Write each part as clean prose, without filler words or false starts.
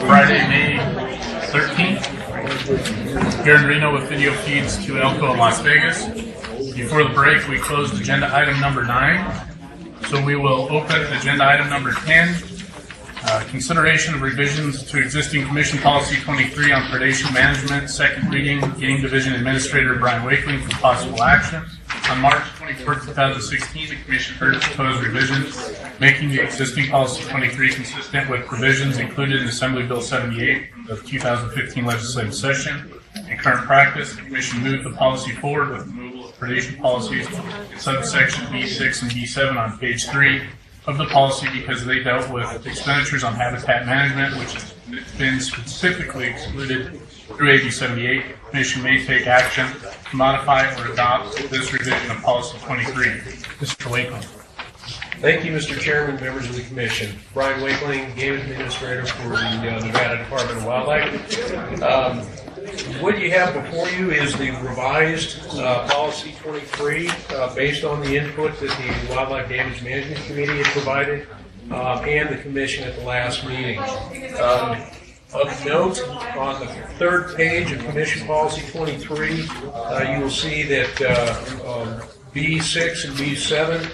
Friday, May 13th, here in Reno with video feeds to Elko and Las Vegas. Before the break, we closed agenda item number 9, so we will open agenda item number 10, consideration of revisions to existing Commission Policy 23 on predation management, second reading, Game Division Administrator Brian Wakeling for possible action. On March 24th, 2016, the Commission heard proposed revisions, making the existing Policy 23 consistent with provisions included in Assembly Bill 78 of 2015 legislative session. In current practice, the Commission moved the policy forward with removal of predation policies in subsection B6 and B7 on page 3 of the policy because they dealt with expenditures on habitat management, which has been specifically excluded through AB 78. The Commission may take action to modify or adopt this revision of Policy 23. Mr. Wakeling. Thank you, Mr. Chairman, members of the Commission. Brian Wakeling, Game Administrator for the Nevada Department of Wildlife. What you have before you is the revised Policy 23 based on the input that the Wildlife Damage Management Committee had provided and the Commission at the last meeting. Of note, on the third page of Commission Policy 23, you will see that B6 and B7,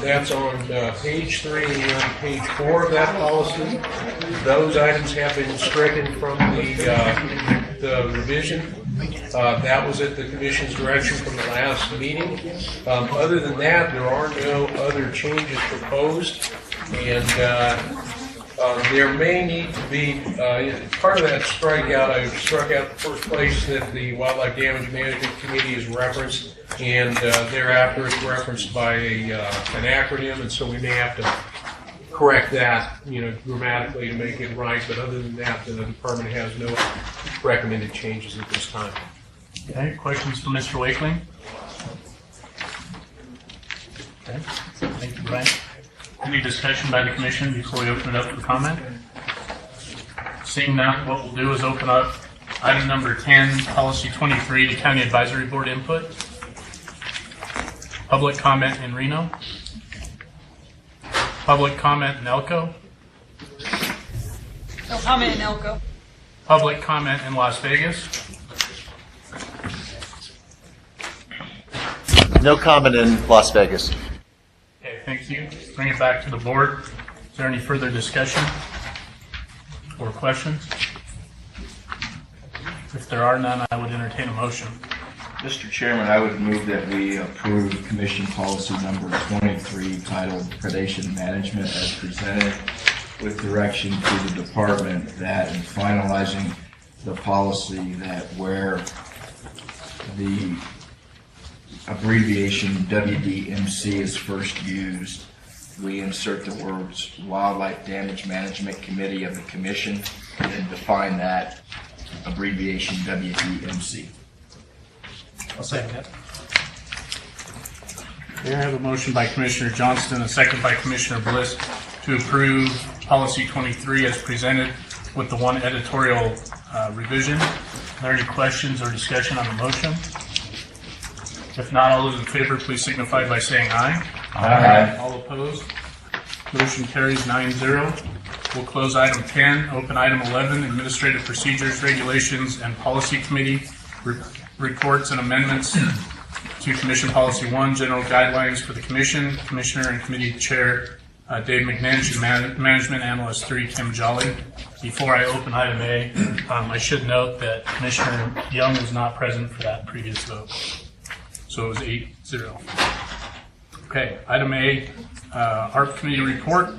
that's on page 3 and on page 4 of that policy. Those items have been stricken from the revision. That was at the Commission's direction from the last meeting. Other than that, there are no other changes proposed, and there may need to be part of that strikeout. I struck out the first place that the Wildlife Damage Management Committee is referenced, and thereafter it's referenced by an acronym, and so we may have to correct that, grammatically to make it right. But other than that, the department has no recommended changes at this time. Okay, questions for Mr. Wakeling? Okay, thank you, Brian. Any discussion by the Commission before we open it up for comment? Seeing none, what we'll do is open up item number 10, Policy 23, to County Advisory Board input. Public comment in Reno. Public comment in Elko. No comment in Elko. Public comment in Las Vegas. No comment in Las Vegas. Okay, thank you. Bring it back to the board. Is there any further discussion or questions? If there are none, I would entertain a motion. Mr. Chairman, I would move that we approve Commission Policy number 23 titled Predation Management as presented, with direction to the department that in finalizing the policy that where the abbreviation WDMC is first used, we insert the words Wildlife Damage Management Committee of the Commission and then define that abbreviation WDMC. I'll second that. Okay, I have a motion by Commissioner Johnston, a second by Commissioner Bliss to approve Policy 23 as presented with the one editorial revision. Are there any questions or discussion on the motion? If not, all those in favor, please signify by saying aye. Aye. All opposed? Motion carries 9-0. We'll close item 10, open item 11, Administrative Procedures, Regulations, and Policy Committee, reports and amendments to Commission Policy 1, General Guidelines for the Commission, Commissioner and Committee Chair Dave McNinch, and Management Analyst 3, Kim Jolly. Before I open item A, I should note that Commissioner Young was not present for that previous vote. So it was 8-0. Okay, item A, ARP Committee report.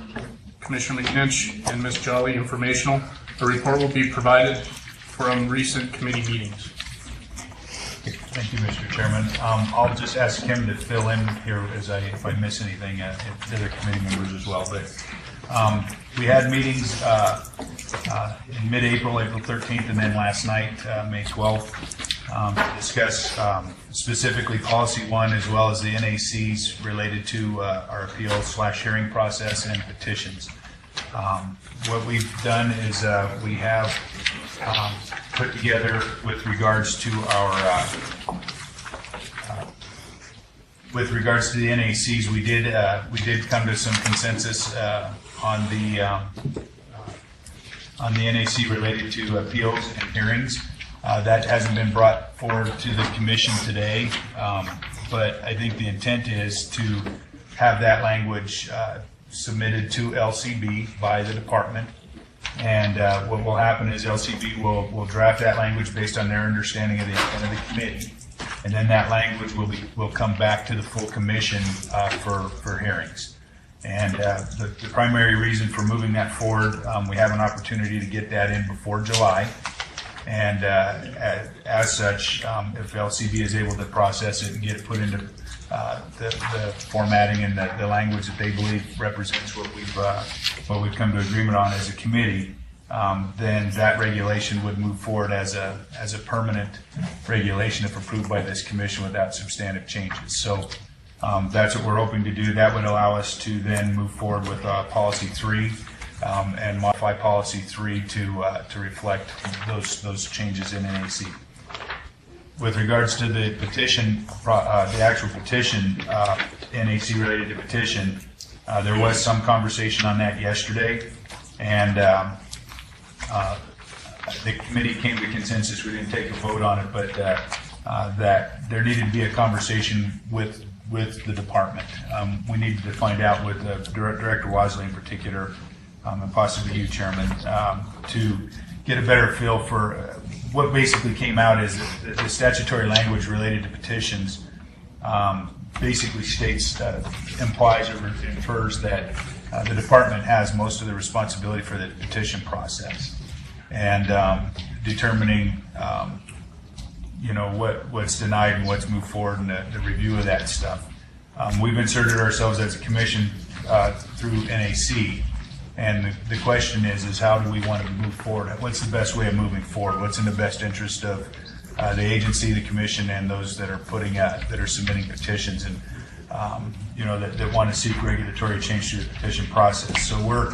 Commissioner McNinch and Ms. Jolly, informational. The report will be provided from recent committee meetings. Thank you, Mr. Chairman. I'll just ask him to fill in here if I miss anything, the other committee members as well. But we had meetings in mid-April, April 13th, and then last night, May 12th, to discuss specifically Policy 1 as well as the NACs related to our appeal/hearing process and petitions. What we've done is we have put together with regards to our the NACs, we did come to some consensus on the on the NAC related to appeals and hearings. That hasn't been brought forward to the commission today, but I think the intent is to have that language submitted to LCB by the department. And what will happen is LCB will draft that language based on their understanding of the intent of the committee. And then that language will come back to the full commission for hearings. And the primary reason for moving that forward, we have an opportunity to get that in before July. And as such, if LCB is able to process it and get it put into the formatting and the language that they believe represents what we've come to agreement on as a committee, then that regulation would move forward as a permanent regulation if approved by this commission without substantive changes. So that's what we're hoping to do. That would allow us to then move forward with Policy 3 and modify Policy 3 to reflect those changes in NAC. With regards to the petition, the actual petition, NAC related to petition, there was some conversation on that yesterday, and the committee came to consensus. We didn't take a vote on it, but that there needed to be a conversation with the department. We needed to find out with Director Wasley in particular, and possibly you, Chairman, to get a better feel for what basically came out is that the statutory language related to petitions basically states, implies or infers that the department has most of the responsibility for the petition process and determining what's denied and what's moved forward and the review of that stuff. We've inserted ourselves as a commission through NAC. And the question is how do we want to move forward? What's the best way of moving forward? What's in the best interest of the agency, the commission, and those that are that are submitting petitions and that want to seek regulatory change through the petition process? So we're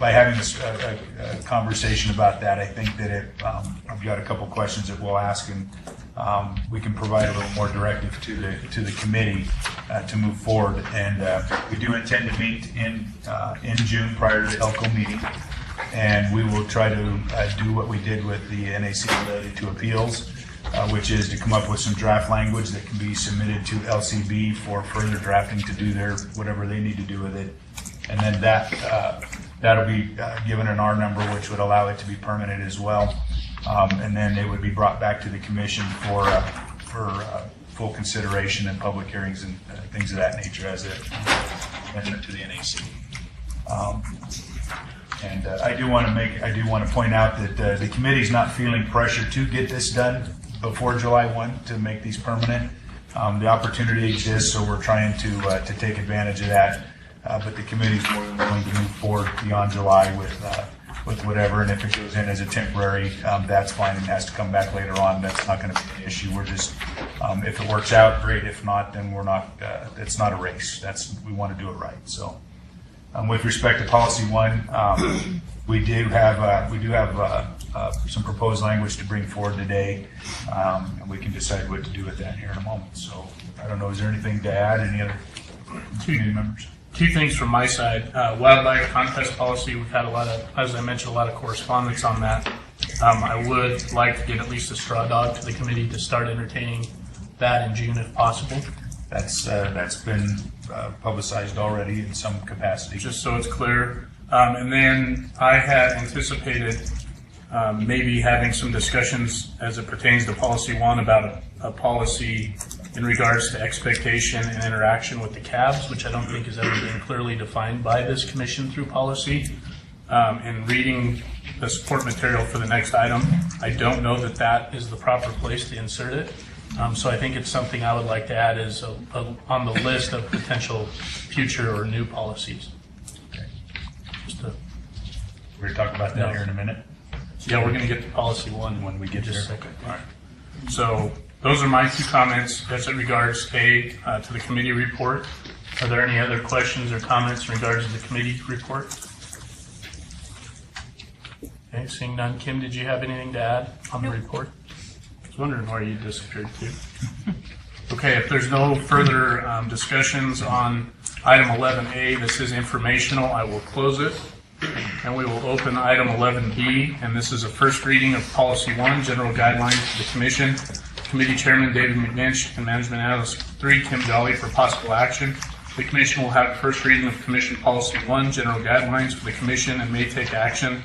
by having a conversation about that, I think that I've got a couple questions that we'll ask, and we can provide a little more directive to the committee to move forward. And we do intend to meet in June prior to the ELCO meeting, and we will try to do what we did with the NAC related to appeals, which is to come up with some draft language that can be submitted to LCB for further drafting to do whatever they need to do with it. And then that'll be given an R number, which would allow it to be permanent as well. And then it would be brought back to the commission for full consideration and public hearings and things of that nature as an amendment to the NAC. And I do want to point out that the committee is not feeling pressure to get this done before July 1 to make these permanent. The opportunity exists, so we're trying to take advantage of that. But the committee is more than willing to move forward beyond July with whatever, and if it goes in as a temporary, that's fine and has to come back later on. That's not going to be an issue. We're just, if it works out, great. If not, then we're not. It's not a race. We want to do it right. So, with respect to Policy 1, we do have some proposed language to bring forward today, and we can decide what to do with that here in a moment. So, I don't know. Is there anything to add? Any other community members? Two things from my side. Wildlife contest policy, we've had as I mentioned, a lot of correspondence on that. I would like to get at least a straw dog to the committee to start entertaining that in June if possible. That's been publicized already in some capacity. Just so it's clear. And then I had anticipated maybe having some discussions as it pertains to Policy 1 about a policy in regards to expectation and interaction with the cabs, which I don't think has ever been clearly defined by this commission through policy. In reading the support material for the next item, I don't know that is the proper place to insert it. So I think it's something I would like to add as on the list of potential future or new policies. Okay. We're going to talk about that here in a minute. Yeah, we're going to get to Policy 1 when we get there. just a second. All right. So those are my two comments as it regards to the committee report. Are there any other questions or comments in regards to the committee report? Okay, seeing none. Kim, did you have anything to add on the report? I was wondering where you disappeared to. Okay, if there's no further discussions on item 11A, this is informational, I will close it. and we will open item 11B, and this is a first reading of Policy 1, General Guidelines for the Commission. Committee Chairman David McNinch and Management Analyst 3, Kim Jolly, for possible action. The Commission will have first reading of Commission Policy 1, General Guidelines for the Commission, and may take action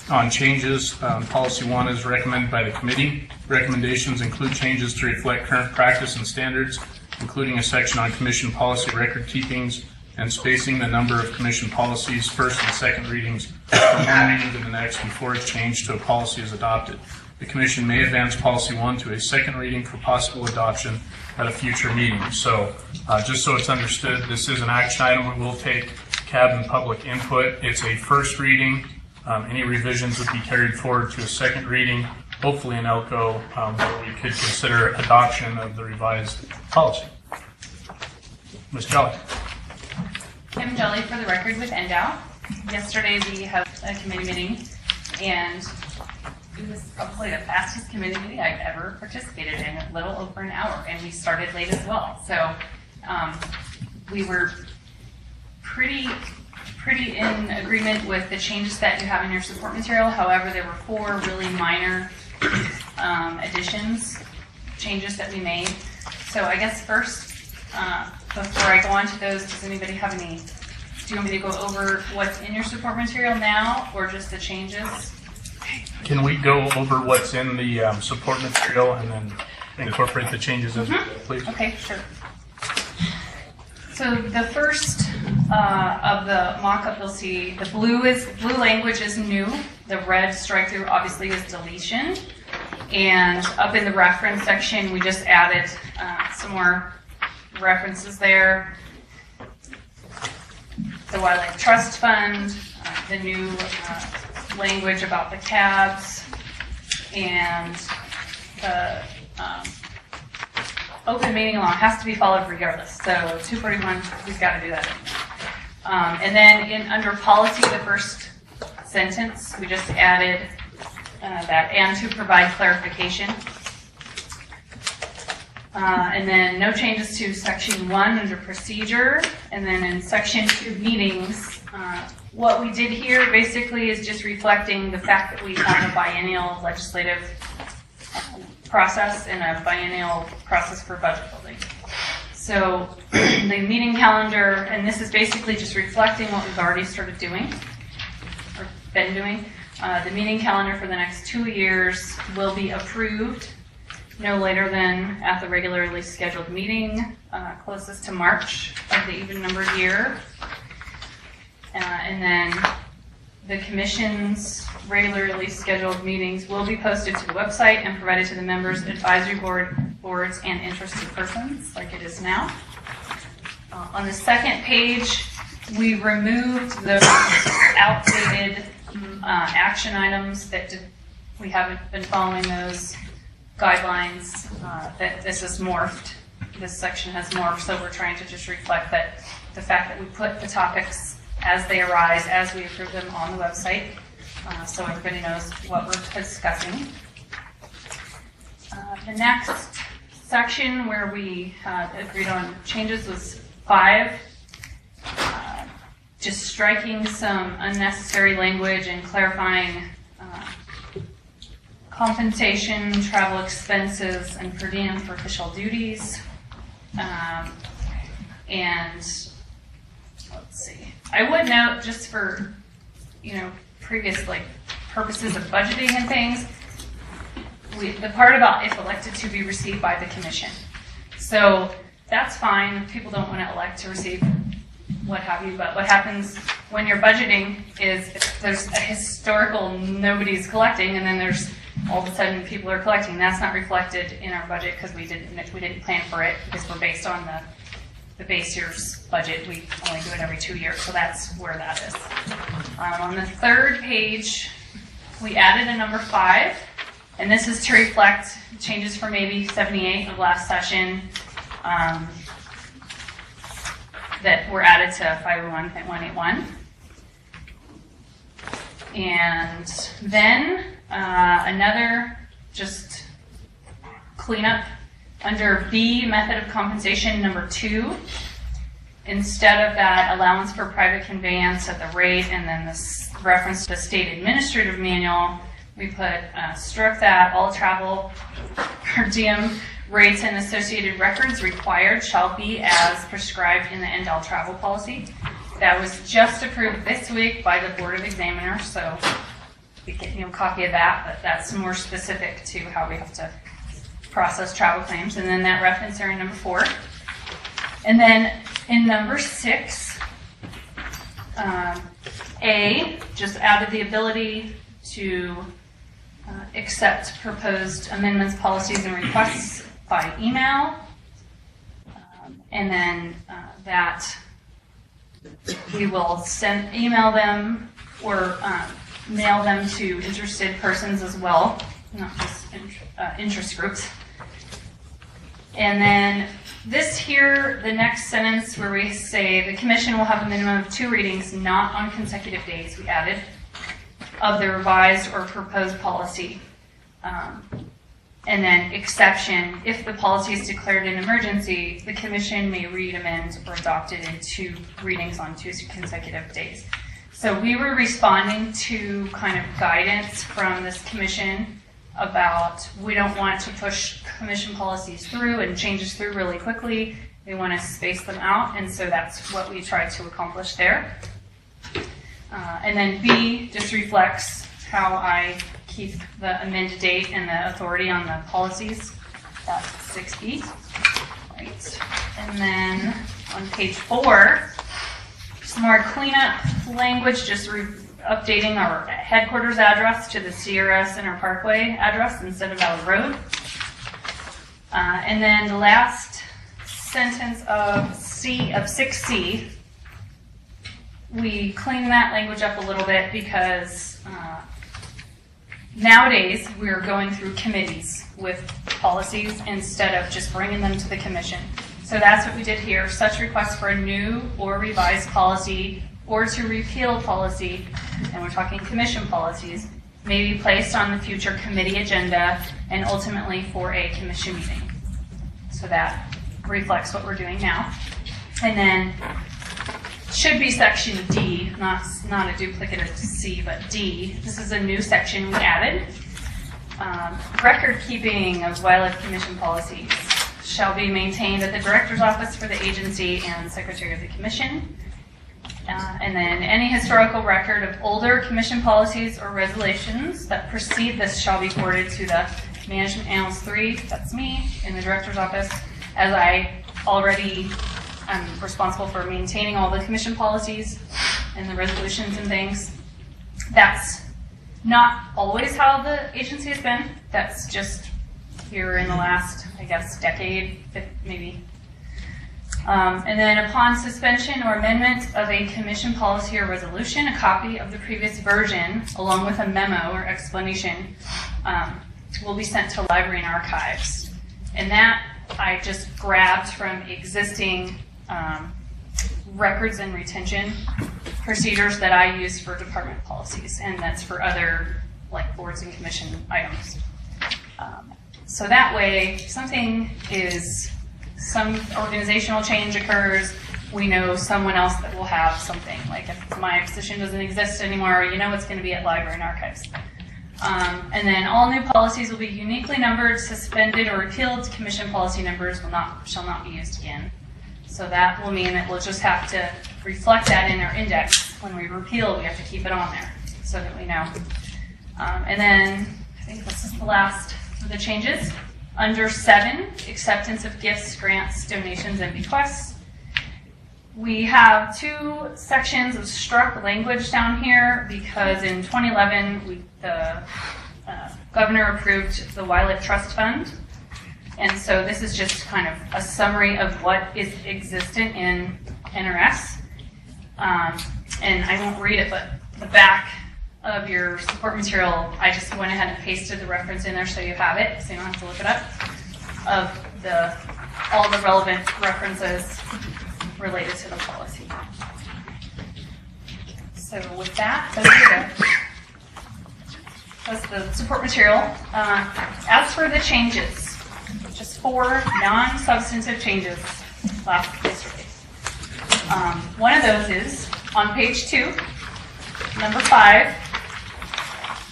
on changes. Policy 1 is recommended by the committee. Recommendations include changes to reflect current practice and standards, including a section on Commission policy record keepings and spacing the number of Commission policies, first and second readings, from one meeting to the next before it's changed to a policy is adopted. The Commission may advance Policy 1 to a second reading for possible adoption at a future meeting. So, just so it's understood, this is an action item. We will take CAB and public input. It's a first reading. Any revisions would be carried forward to a second reading, hopefully in ELCO, where we could consider adoption of the revised policy. Ms. Jolly. Kim Jolly for the record with NDOW. Yesterday we had a committee meeting, and it was probably the fastest committee meeting I've ever participated in, a little over an hour, and we started late as well. So we were pretty in agreement with the changes that you have in your support material. However, there were 4 really minor changes that we made. So I guess first, before I go on to those, does anybody have any, do you want me to go over what's in your support material now, or just the changes? Can we go over what's in the support material and then incorporate the changes as well, please? Okay, sure. So the first of the mock-up, you'll see the blue language is new. The red strike through obviously is deletion. And up in the reference section, we just added some more references there. The Wildlife Trust Fund, the new language about the cabs, and the open meeting law has to be followed regardless. So 241, we've got to do that. And then under policy, the first sentence, we just added that and to provide clarification. And then no changes to section 1 under procedure. And then in section 2 meetings, what we did here basically is just reflecting the fact that we have a biennial legislative process and a biennial process for budget building. So the meeting calendar, and this is basically just reflecting what we've already started doing, or been doing. The meeting calendar for the next 2 years will be approved no later than at the regularly scheduled meeting closest to March of the even numbered year. And then the Commission's regularly scheduled meetings will be posted to the website and provided to the members, advisory boards, and interested persons, like it is now. On the second page, we removed those outdated action items that we haven't been following those guidelines. That this is morphed. This section has morphed, so we're trying to just reflect that the fact that we put the topics as they arise, as we approve them on the website, so everybody knows what we're discussing. The next section where we agreed on changes was 5, just striking some unnecessary language and clarifying compensation, travel expenses, and per diem for official duties. And let's see. I would note, just for previous purposes of budgeting and things, the part about if elected to be received by the Commission. So that's fine. People don't want to elect to receive what have you, but what happens when you're budgeting is there's a historical nobody's collecting, and then there's all of a sudden people are collecting. That's not reflected in our budget because we didn't plan for it, because we're based on the base year's budget. We only do it every 2 years, so that's where that is. On the third page, we added a number 5, and this is to reflect changes from AB 78 of last session that were added to 501.181. And then another just cleanup under B, method of compensation number 2. instead of that allowance for private conveyance at the rate and then this reference to the state administrative manual, we put struck that all travel per diem rates and associated records required shall be as prescribed in the NDAL travel policy. That was just approved this week by the Board of Examiners, so you get a copy of that, but that's more specific to how we have to process travel claims. And then that reference there in number 4. And then in number 6, A just added the ability to accept proposed amendments, policies, and requests by email. And then that we will email them or mail them to interested persons as well, not just interest groups. And then this here, the next sentence where we say the commission will have a minimum of 2 readings, not on consecutive days, we added, of the revised or proposed policy. And then exception, if the policy is declared an emergency, the commission may read, amend, or adopt it in 2 readings on 2 consecutive days. So we were responding to kind of guidance from this commission about we don't want to push commission policies through and changes through really quickly. We want to space them out, and so that's what we tried to accomplish there. And then B just reflects how I keep the amended date and the authority on the policies. That's 6B. Right. And then on page 4, some more cleanup language, just updating our headquarters address to the Sierra Center Parkway address instead of Valley Road. And then the last sentence of 6C, we cleaned that language up a little bit because nowadays we're going through committees with policies instead of just bringing them to the commission. So that's what we did here. Such requests for a new or revised policy or to repeal policy, and we're talking commission policies, may be placed on the future committee agenda and ultimately for a commission meeting. So that reflects what we're doing now. And then should be section D, not a duplicate of C, but D. This is a new section we added. Record keeping of wildlife commission policies shall be maintained at the director's office for the agency and secretary of the commission. And then any historical record of older commission policies or resolutions that precede this shall be forwarded to the management analyst 3, that's me, in the director's office, as I already am responsible for maintaining all the commission policies and the resolutions and things. That's not always how the agency has been. That's just here in the last, I guess, decade, maybe. And then upon suspension or amendment of a commission policy or resolution, a copy of the previous version, along with a memo or explanation, will be sent to library and archives. And that I just grabbed from existing records and retention procedures that I use for department policies, and that's for other like boards and commission items. So that way, some organizational change occurs, we know someone else that will have something. Like if my position doesn't exist anymore, you know it's going to be at library and archives. And then all new policies will be uniquely numbered, suspended, or repealed. Commission policy numbers shall not be used again. So that will mean that we'll just have to reflect that in our index. When we repeal, we have to keep it on there so that we know. And then I think this is the last of the changes. Under 7, acceptance of gifts, grants, donations, and bequests. We have 2 sections of struck language down here because in 2011, the governor approved the Wildlife Trust Fund. And so this is just kind of a summary of what is existent in NRS. And I won't read it, but the back of your support material, I just went ahead and pasted the reference in there so you have it, so you don't have to look it up, of all the relevant references related to the policy. So with that, that's the support material. As for the changes, just 4 non-substantive changes last yesterday. One of those is on page 2, number 5.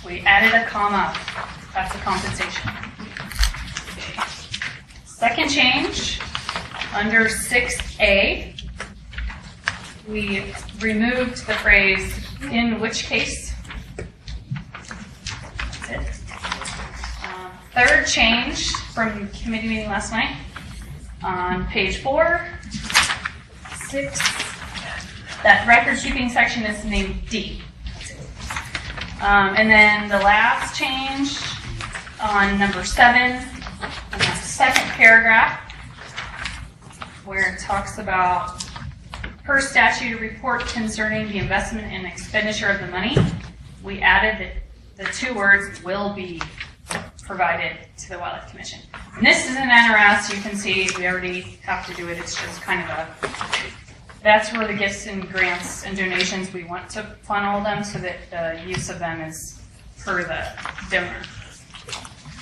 We added a comma. That's a compensation. Second change, under 6A, we removed the phrase, "in which case." That's it. Third change from committee meeting last night, on page 4, 6, that record keeping section is named D. And then the last change on number 7, in the second paragraph, where it talks about per statute a report concerning the investment and expenditure of the money, we added the 2 words "will be provided to the Wildlife Commission." And this is an NRS. You can see we already have to do it. It's just kind of that's where the gifts and grants and donations, we want to funnel them so that the use of them is per the donor.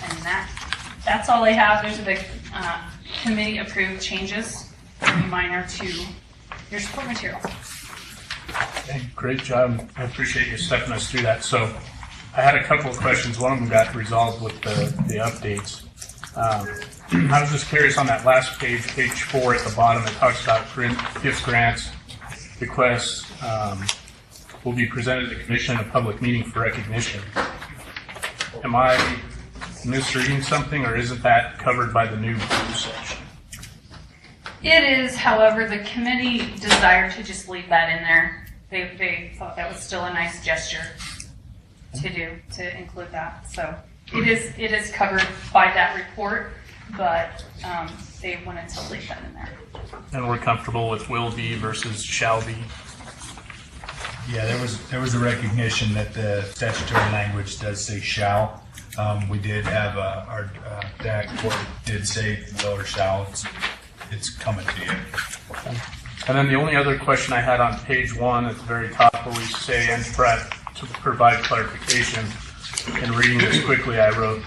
And that's all I have. Those are the committee approved changes, very minor to your support material. Okay, great job. I appreciate you stepping us through that. So I had a couple of questions. One of them got resolved with the updates. I was just curious on that last page, page 4 at the bottom, it talks about gifts, grants, requests will be presented to the commission in a public meeting for recognition. Am I misreading something, or isn't that covered by the new blue section? It is, however, the committee desired to just leave that in there. They thought that was still a nice gesture to include that. So it is covered by that report, but they wanted to leave that in there. And we're comfortable with will be versus shall be? Yeah, there was a recognition that the statutory language does say shall. We did have our DAC court did say will or shall. It's coming to you. And then the only other question I had on page 1 at the very top where we say and to provide clarification. In reading this quickly, I wrote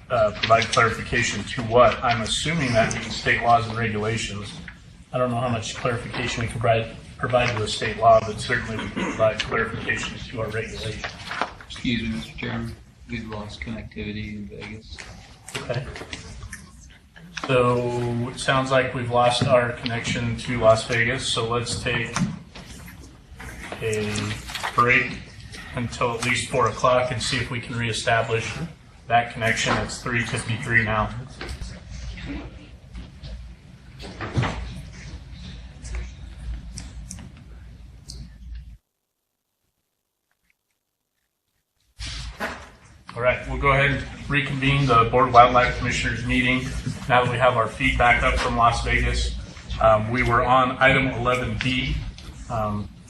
provide clarification to what? I'm assuming that means state laws and regulations. I don't know how much clarification we can provide to a state law, but certainly we can provide clarification to our regulations. Excuse me, Mr. Chairman. We've lost connectivity in Vegas. Okay. So it sounds like we've lost our connection to Las Vegas, so let's take a break until at least 4 o'clock and see if we can reestablish that connection. It's 3:53 now. All right, we'll go ahead and reconvene the Board of Wildlife Commissioners meeting now that we have our feedback up from Las Vegas. We were on item 11B.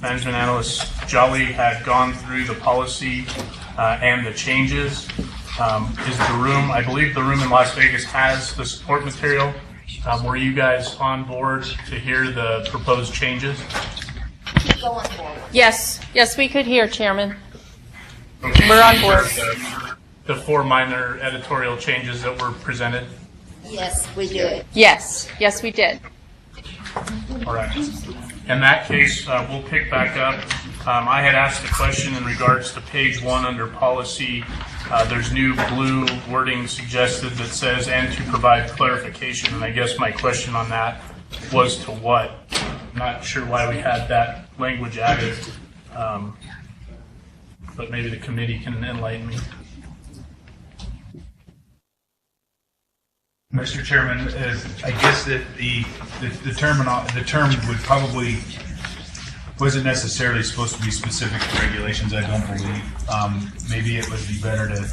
Management Analyst Jolly had gone through the policy and the changes. Is the room, I believe the room in Las Vegas has the support material. Were you guys on board to hear the proposed changes? Yes, we could hear, Chairman. Okay. We're on board. The 4 minor editorial changes that were presented? Yes, we did. Yes, we did. All right. In that case, we'll pick back up. I had asked a question in regards to page 1 under policy. There's new blue wording suggested that says, and to provide clarification. And I guess my question on that was to what? I'm not sure why we had that language added, but maybe the committee can enlighten me. Mr. Chairman, I guess that the term would probably wasn't necessarily supposed to be specific to regulations. I don't believe. Maybe it would be better to.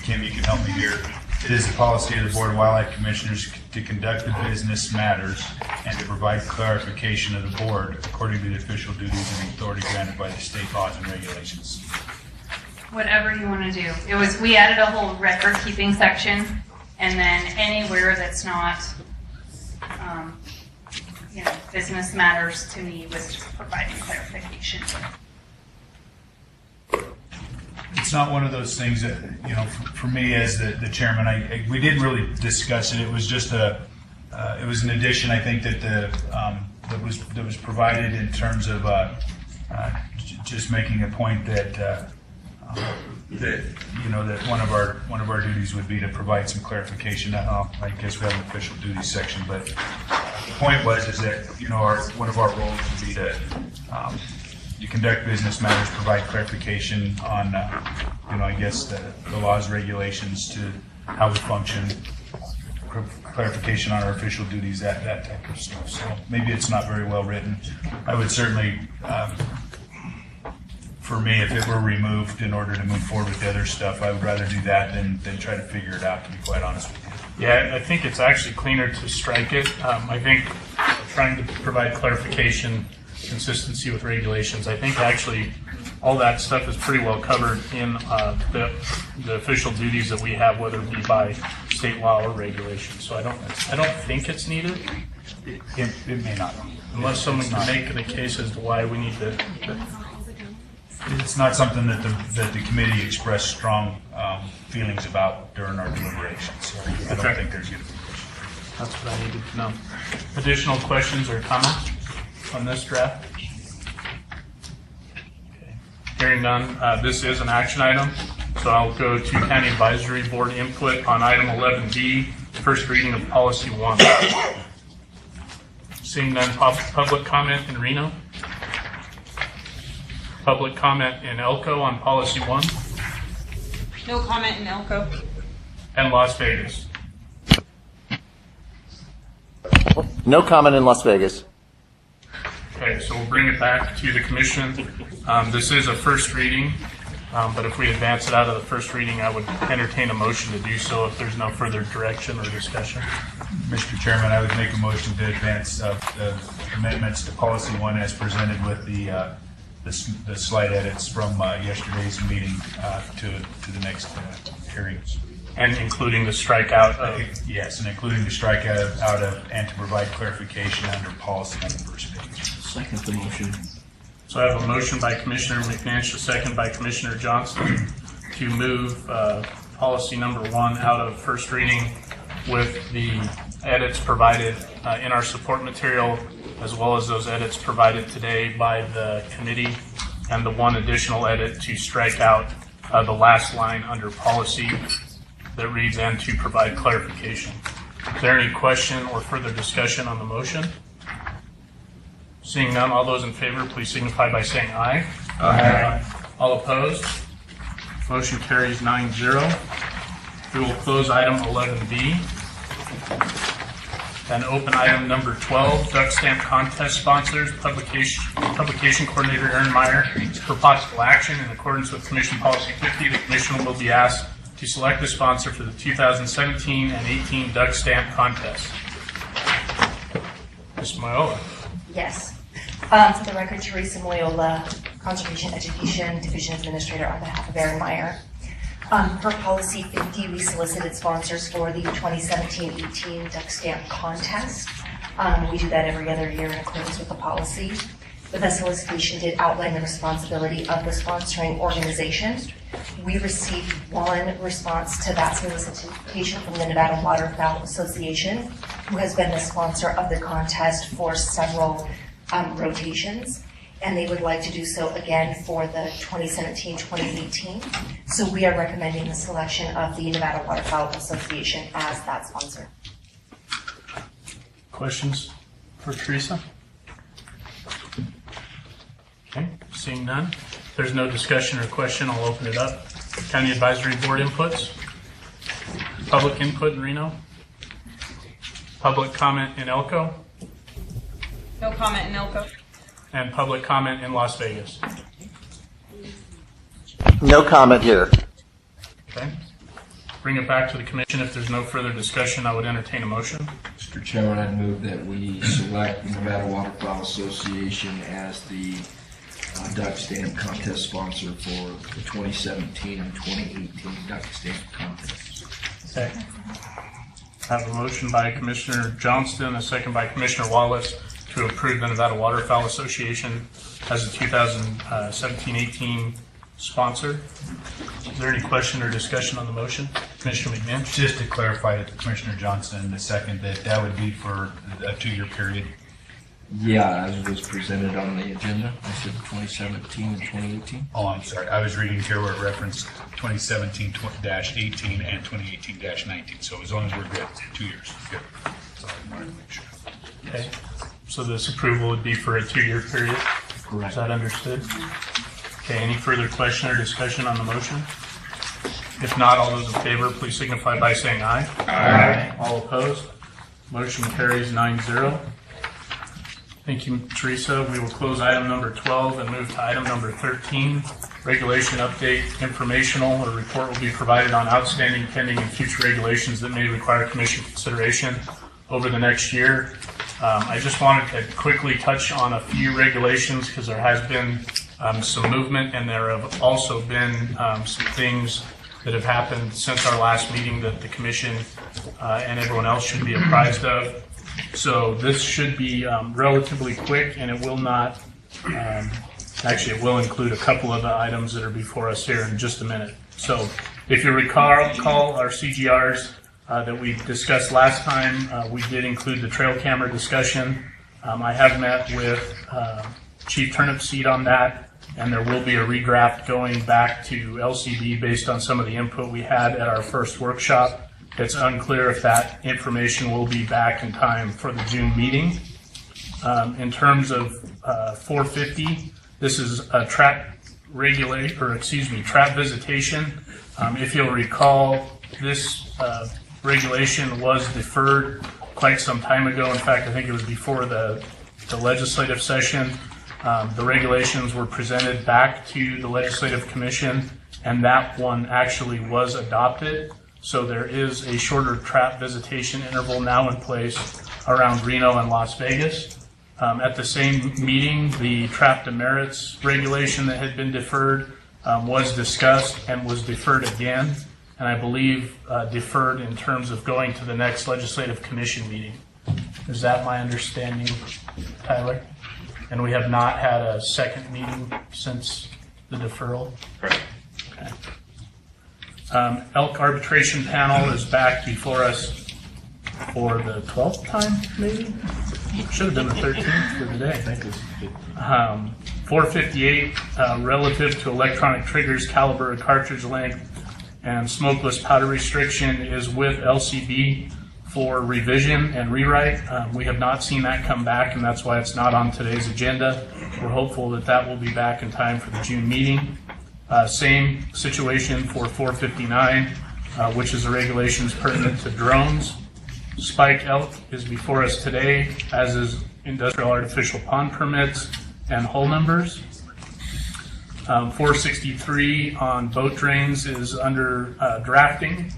Kim, you can help me here. It is the policy of the Board of Wildlife Commissioners to conduct the business matters and to provide clarification of the board according to the official duties and authority granted by the state laws and regulations. Whatever you want to do. We added a whole record keeping section, and then anywhere that's not, business matters to me was just providing clarification. It's not one of those things that, for me as the chairman, we didn't really discuss it. It was just it was an addition. I think that that was provided in terms of just making a point that that one of our duties would be to provide some clarification. I guess we have an official duties section, but the point is that one of our roles would be to conduct business matters, provide clarification on I guess the laws, regulations to how we function, clarification on our official duties, that type of stuff. So maybe it's not very well written. I would certainly, for me, if it were removed in order to move forward with the other stuff, I would rather do that than try to figure it out, to be quite honest with you. Yeah, I think it's actually cleaner to strike it. I think trying to provide clarification, consistency with regulations, I think actually all that stuff is pretty well covered in the official duties that we have, whether it be by state law or regulation. So I don't think it's needed. It may not. Unless someone can make the case as to why we need to. It's not something that the committee expressed strong feelings about during our deliberations. So I don't think there's going to be. That's what I needed to know. Additional questions or comments on this draft? Okay. Hearing none, this is an action item, so I'll go to County Advisory Board input on item 11B, first reading of Policy 1. Seeing none, public comment in Reno. Public comment in Elko on Policy 1. No comment in Elko. And Las Vegas. No comment in Las Vegas. Okay, so we'll bring it back to the commission. This is a first reading, but if we advance it out of the first reading, I would entertain a motion to do so if there's no further direction or discussion. Mr. Chairman, I would make a motion to advance the amendments to Policy 1 as presented with the slight edits from yesterday's meeting to the next hearings. And including the strikeout of... Yes, and including the strikeout out of, and to provide clarification under policy on the first page. Second the motion. So I have a motion by Commissioner McNinch, a second by Commissioner Johnston to move policy number 1 out of first reading with the edits provided in our support material, as well as those edits provided today by the committee, and the one additional edit to strike out the last line under policy that reads, and to provide clarification. Is there any question or further discussion on the motion? Seeing none, all those in favor, please signify by saying aye. Aye. All opposed? Motion carries 9-0. We will close item 11B. And open item number 12, duck stamp contest sponsors, publication coordinator Aaron Meyer. For possible action in accordance with Commission Policy 50, the Commission will be asked to select a sponsor for the 2017 and 18 duck stamp contest. Ms. Moyola. Yes. For the record, Teresa Moyola, Conservation Education Division Administrator on behalf of Aaron Meyer. Per Policy 50, we solicited sponsors for the 2017-18 duck stamp contest. We do that every other year in accordance with the policy. But the solicitation did outline the responsibility of the sponsoring organization. We received one response to that solicitation from the Nevada Waterfowl Association, who has been the sponsor of the contest for several rotations, and they would like to do so again for the 2017-2018. So we are recommending the selection of the Nevada Waterfowl Association as that sponsor. Questions for Teresa? Okay, seeing none. If there's no discussion or question, I'll open it up. County Advisory Board inputs. Public input in Reno. Public comment in Elko. No comment in Elko. And public comment in Las Vegas. No comment here. Okay. Bring it back to the commission. If there's no further discussion, I would entertain a motion. Mr. Chairman, I'd move that we select the Nevada Waterfowl Association as the duck stamp contest sponsor for the 2017 and 2018 duck stamp contest. Okay. I have a motion by Commissioner Johnston, a second by Commissioner Wallace to approve the Nevada Waterfowl Association as a 2017-18 sponsor. Is there any question or discussion on the motion? Commissioner McMahon? Just to clarify to Commissioner Johnson, the second, that would be for a 2-year period. Yeah, as was presented on the agenda, I said 2017 and 2018. Oh, I'm sorry. I was reading here where it referenced 2017-18 and 2018-19. So as long as we're good, 2 years. Good. So I wanted to make sure. Okay. So this approval would be for a 2-year period? Correct. Is that understood? Okay, any further question or discussion on the motion? If not, all those in favor, please signify by saying aye. Aye. All opposed? Motion carries 9-0. Thank you, Teresa. We will close item number 12 and move to item number 13. Regulation update, informational or report will be provided on outstanding, pending, and future regulations that may require commission consideration over the next year. I just wanted to quickly touch on a few regulations because there has been some movement, and there have also been some things that have happened since our last meeting that the commission and everyone else should be apprised of. So this should be relatively quick, and it will not, actually it will include a couple of the items that are before us here in just a minute. So if you recall our CGRs that we discussed last time, we did include the trail camera discussion. I have met with Chief Turnipseed on that, and there will be a redraft going back to LCD based on some of the input we had at our first workshop. It's unclear if that information will be back in time for the June meeting. In terms of 450, this is a trap visitation. If you'll recall, this regulation was deferred quite some time ago. In fact, I think it was before the legislative session. The regulations were presented back to the Legislative Commission, and that one actually was adopted. So there is a shorter trap visitation interval now in place around Reno and Las Vegas. At the same meeting, the trap demerits regulation that had been deferred was discussed and was deferred again, and I believe deferred in terms of going to the next Legislative Commission meeting. Is that my understanding, Tyler? And we have not had a second meeting since the deferral? Correct. Okay. Elk Arbitration Panel is back before us for the 12th time, maybe? Should have been the 13th for today. 458, relative to electronic triggers, caliber, cartridge length, and smokeless powder restriction is with LCB for revision and rewrite. We have not seen that come back, and that's why it's not on today's agenda. We're hopeful that that will be back in time for the June meeting. Same situation for 459, which is the regulations pertinent to drones. Spike elk is before us today, as is industrial artificial pond permits and hull numbers. 463 on boat drains is under drafting.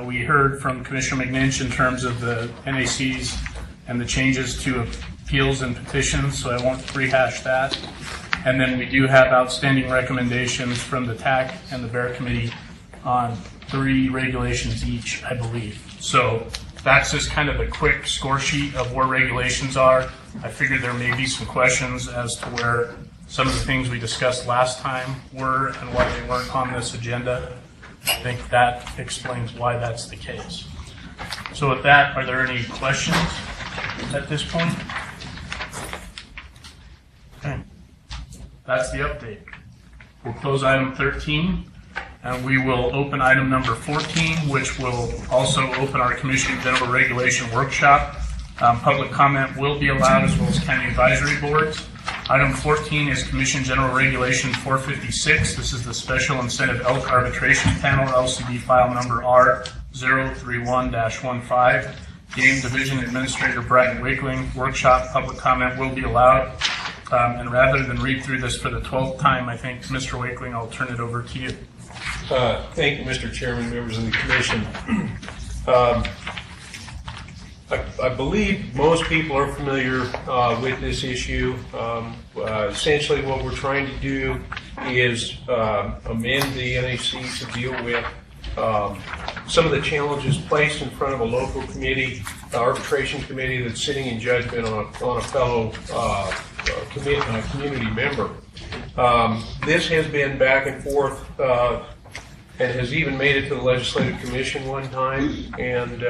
We heard from Commissioner McNinch in terms of the NACs and the changes to appeals and petitions, so I won't rehash that. And then we do have outstanding recommendations from the TAC and the Bear Committee on 3 regulations each, I believe. So that's just kind of a quick score sheet of where regulations are. I figured there may be some questions as to where some of the things we discussed last time were and why they weren't on this agenda. I think that explains why that's the case. So with that, are there any questions at this point? Okay. That's the update. We'll close item 13, and we will open item number 14, which will also open our Commission General Regulation Workshop. Public comment will be allowed, as well as county advisory boards. Item 14 is Commission General Regulation 456. This is the Special Incentive Elk Arbitration Panel, LCD file number R031-15. Game Division Administrator Brian Wakeling. Workshop public comment will be allowed. And rather than read through this for the 12th time, I think, Mr. Wakeling, I'll turn it over to you. Thank you, Mr. Chairman, members of the Commission. I believe most people are familiar with this issue. Essentially what we're trying to do is amend the NAC to deal with some of the challenges placed in front of a local committee, arbitration committee that's sitting in judgment on a fellow community member. This has been back and forth and has even made it to the Legislative Commission one time, and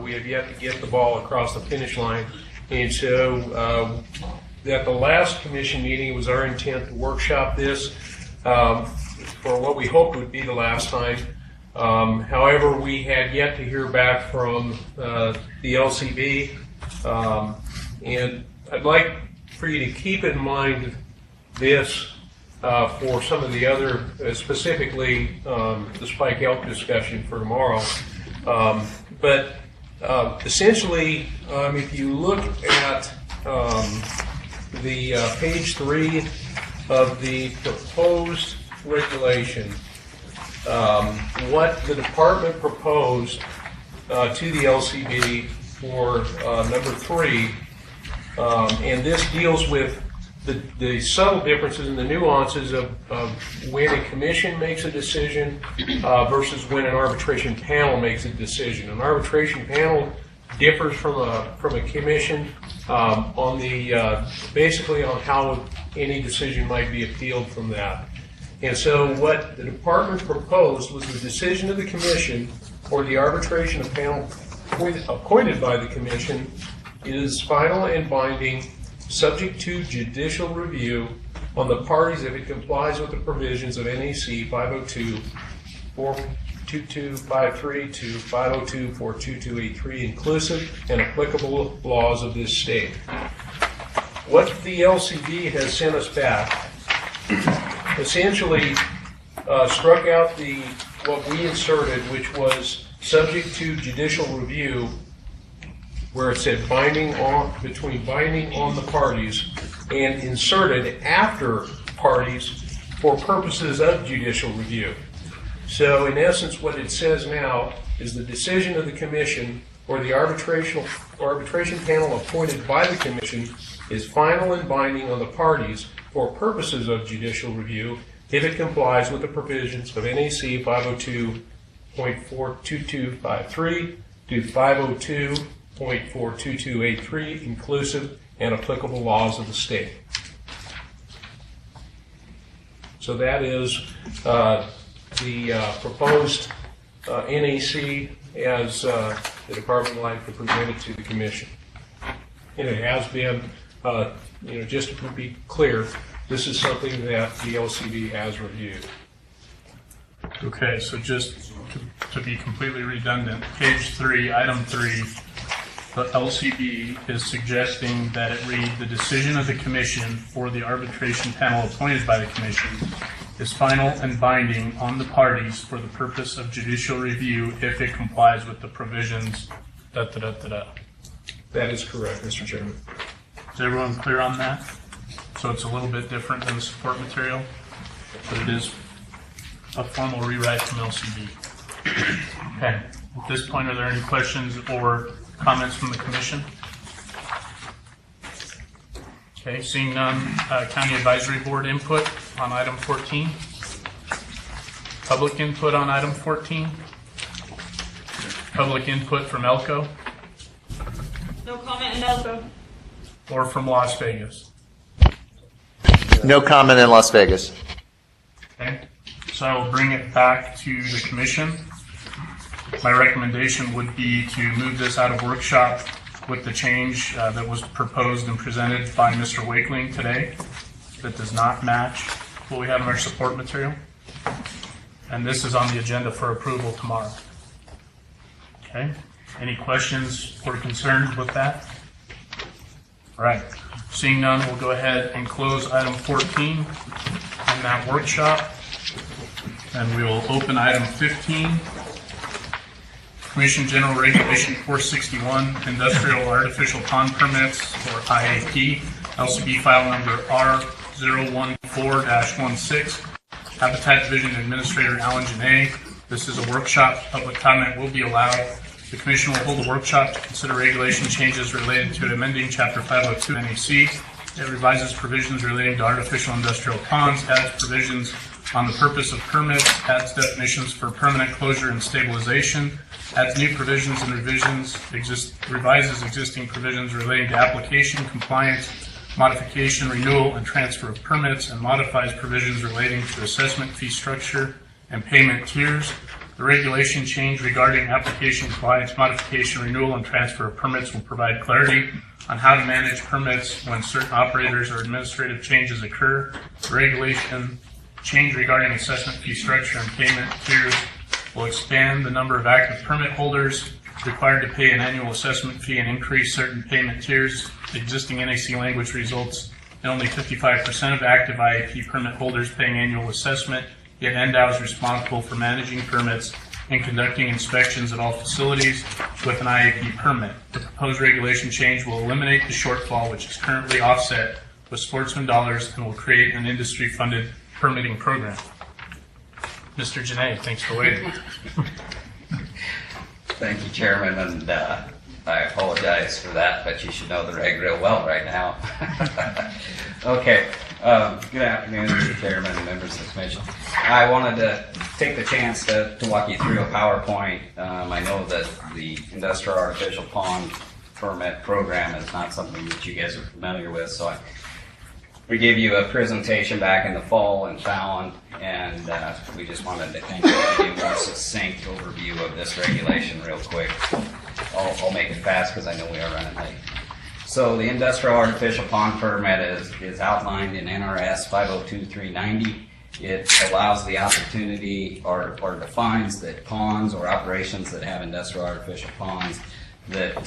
we have yet to get the ball across the finish line And so at the last commission meeting, it was our intent to workshop this for what we hoped would be the last time. However, we had yet to hear back from the LCB, and I'd like for you to keep in mind this for some of the other, specifically the Spike Elk discussion for tomorrow. But essentially, if you look at the page 3 of the proposed regulation, what the department proposed to the LCB for number 3, and this deals with the subtle differences and the nuances of when a commission makes a decision versus when an arbitration panel makes a decision. An arbitration panel differs from a commission on the basically on how any decision might be appealed from that. And so what the department proposed was the decision of the commission or the arbitration panel appointed by the commission is final and binding, subject to judicial review on the parties if it complies with the provisions of NAC 502.42253 to 502.42283 inclusive and applicable laws of this state. What the LCB has sent us back essentially struck out what we inserted, which was subject to judicial review, where it said binding on the parties, and inserted after parties for purposes of judicial review. So in essence, what it says now is the decision of the commission or the arbitration panel appointed by the commission is final and binding on the parties for purposes of judicial review if it complies with the provisions of NAC 502.42253 to 502.42283 inclusive and applicable laws of the state. So that is the proposed NAC as the department would like to present it to the commission. And it has been, just to be clear, this is something that the LCB has reviewed. Okay, so just to be completely redundant, page 3, item 3, the LCB is suggesting that it read the decision of the commission or the arbitration panel appointed by the commission is final and binding on the parties for the purpose of judicial review if it complies with the provisions, da-da-da-da-da. That is correct, Mr. Chairman. Is everyone clear on that? So it's a little bit different than the support material, but it is a formal rewrite from LCB. Okay, at this point, are there any questions or comments from the commission? Okay, seeing none, County Advisory Board input on item 14. Public input on item 14. Public input from Elko No comment in Elko. or from Las Vegas. No comment in Las Vegas. Okay, so I will bring it back to the commission. My recommendation would be to move this out of workshop with the change that was proposed and presented by Mr. Wakeling today that does not match what we have in our support material. And this is on the agenda for approval tomorrow. Okay, any questions or concerns with that? All right, seeing none, we'll go ahead and close item 14 in that workshop. And we will open item 15. Commission General Regulation 461, Industrial Artificial Pond Permits, or IAP, LCB file number R014-16, Habitat Division Administrator Alan Janae. This is a workshop. Public comment will be allowed. The Commission will hold a workshop to consider regulation changes related to amending Chapter 502 NAC. It revises provisions relating to artificial industrial ponds, adds provisions on the purpose of permits, adds definitions for permanent closure and stabilization, adds new provisions and revisions, revises existing provisions relating to application, compliance, modification, renewal, and transfer of permits, and modifies provisions relating to assessment fee structure and payment tiers, The regulation change regarding application compliance, modification, renewal, and transfer of permits will provide clarity on how to manage permits when certain operators or administrative changes occur. The regulation change regarding assessment fee structure and payment tiers will expand the number of active permit holders required to pay an annual assessment fee and increase certain payment tiers. The existing NAC language results in only 55% of active IAP permit holders paying annual assessment, yet NDOW is responsible for managing permits and conducting inspections at all facilities with an IAP permit. The proposed regulation change will eliminate the shortfall, which is currently offset with sportsman dollars, and will create an industry-funded permitting program. Mr. Janae, thanks for waiting. Thank you, Chairman, and I apologize for that, but you should know the reg real well right now. Okay, good afternoon, Mr. Chairman and members of the Commission. I wanted to take the chance to walk you through a PowerPoint. I know that the Industrial Artificial Pond Permit Program is not something that you guys are familiar with, so we gave you a presentation back in the fall in Fallon, and we just wanted to kind of give you a succinct overview of this regulation real quick. I'll make it fast because I know we are running late. So the Industrial Artificial Pond Permit is outlined in NRS 502-390. It allows the opportunity or defines that ponds or operations that have industrial artificial ponds that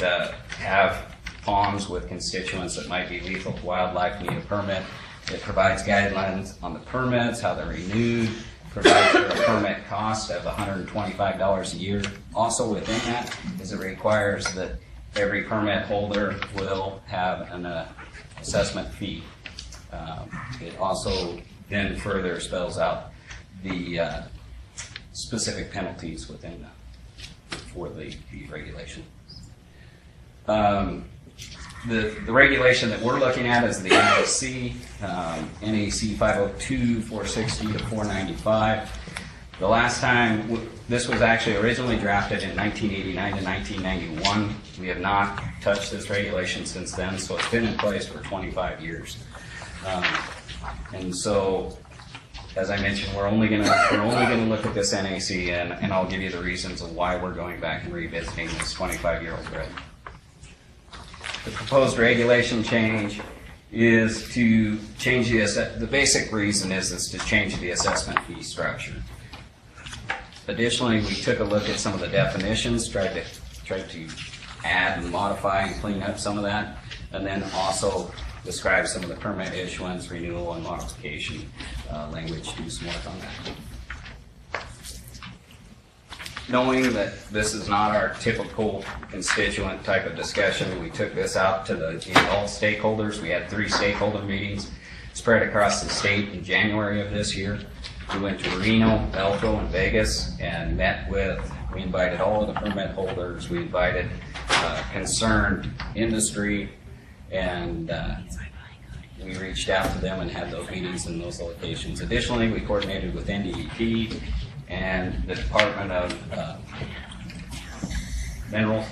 have ponds with constituents that might be lethal to wildlife need a permit. It provides guidelines on the permits, how they're renewed, provides for a permit cost of $125 a year. Also within that is it requires that every permit holder will have an assessment fee. It also then further spells out the specific penalties within for the regulation. The regulation that we're looking at is the NAC, NAC 502, 460 to 495. The last time, this was actually originally drafted in 1989 to 1991. We have not touched this regulation since then, so it's been in place for 25 years. And so, as I mentioned, we're only gonna look at this NAC, and I'll give you the reasons of why we're going back and revisiting this 25-year-old reg. The proposed regulation change is to change the basic reason is to change the assessment fee structure. Additionally, we took a look at some of the definitions, tried to add and modify and clean up some of that, and then also describe some of the permit issuance, renewal, and modification language, do some work on that. Knowing that this is not our typical constituent type of discussion, we took this out to all stakeholders. We had 3 stakeholder meetings spread across the state in January of this year. We went to Reno, Elko, and Vegas and we invited all of the permit holders. We invited concerned industry, and we reached out to them and had those meetings in those locations. Additionally, we coordinated with NDEP and the Department of Minerals.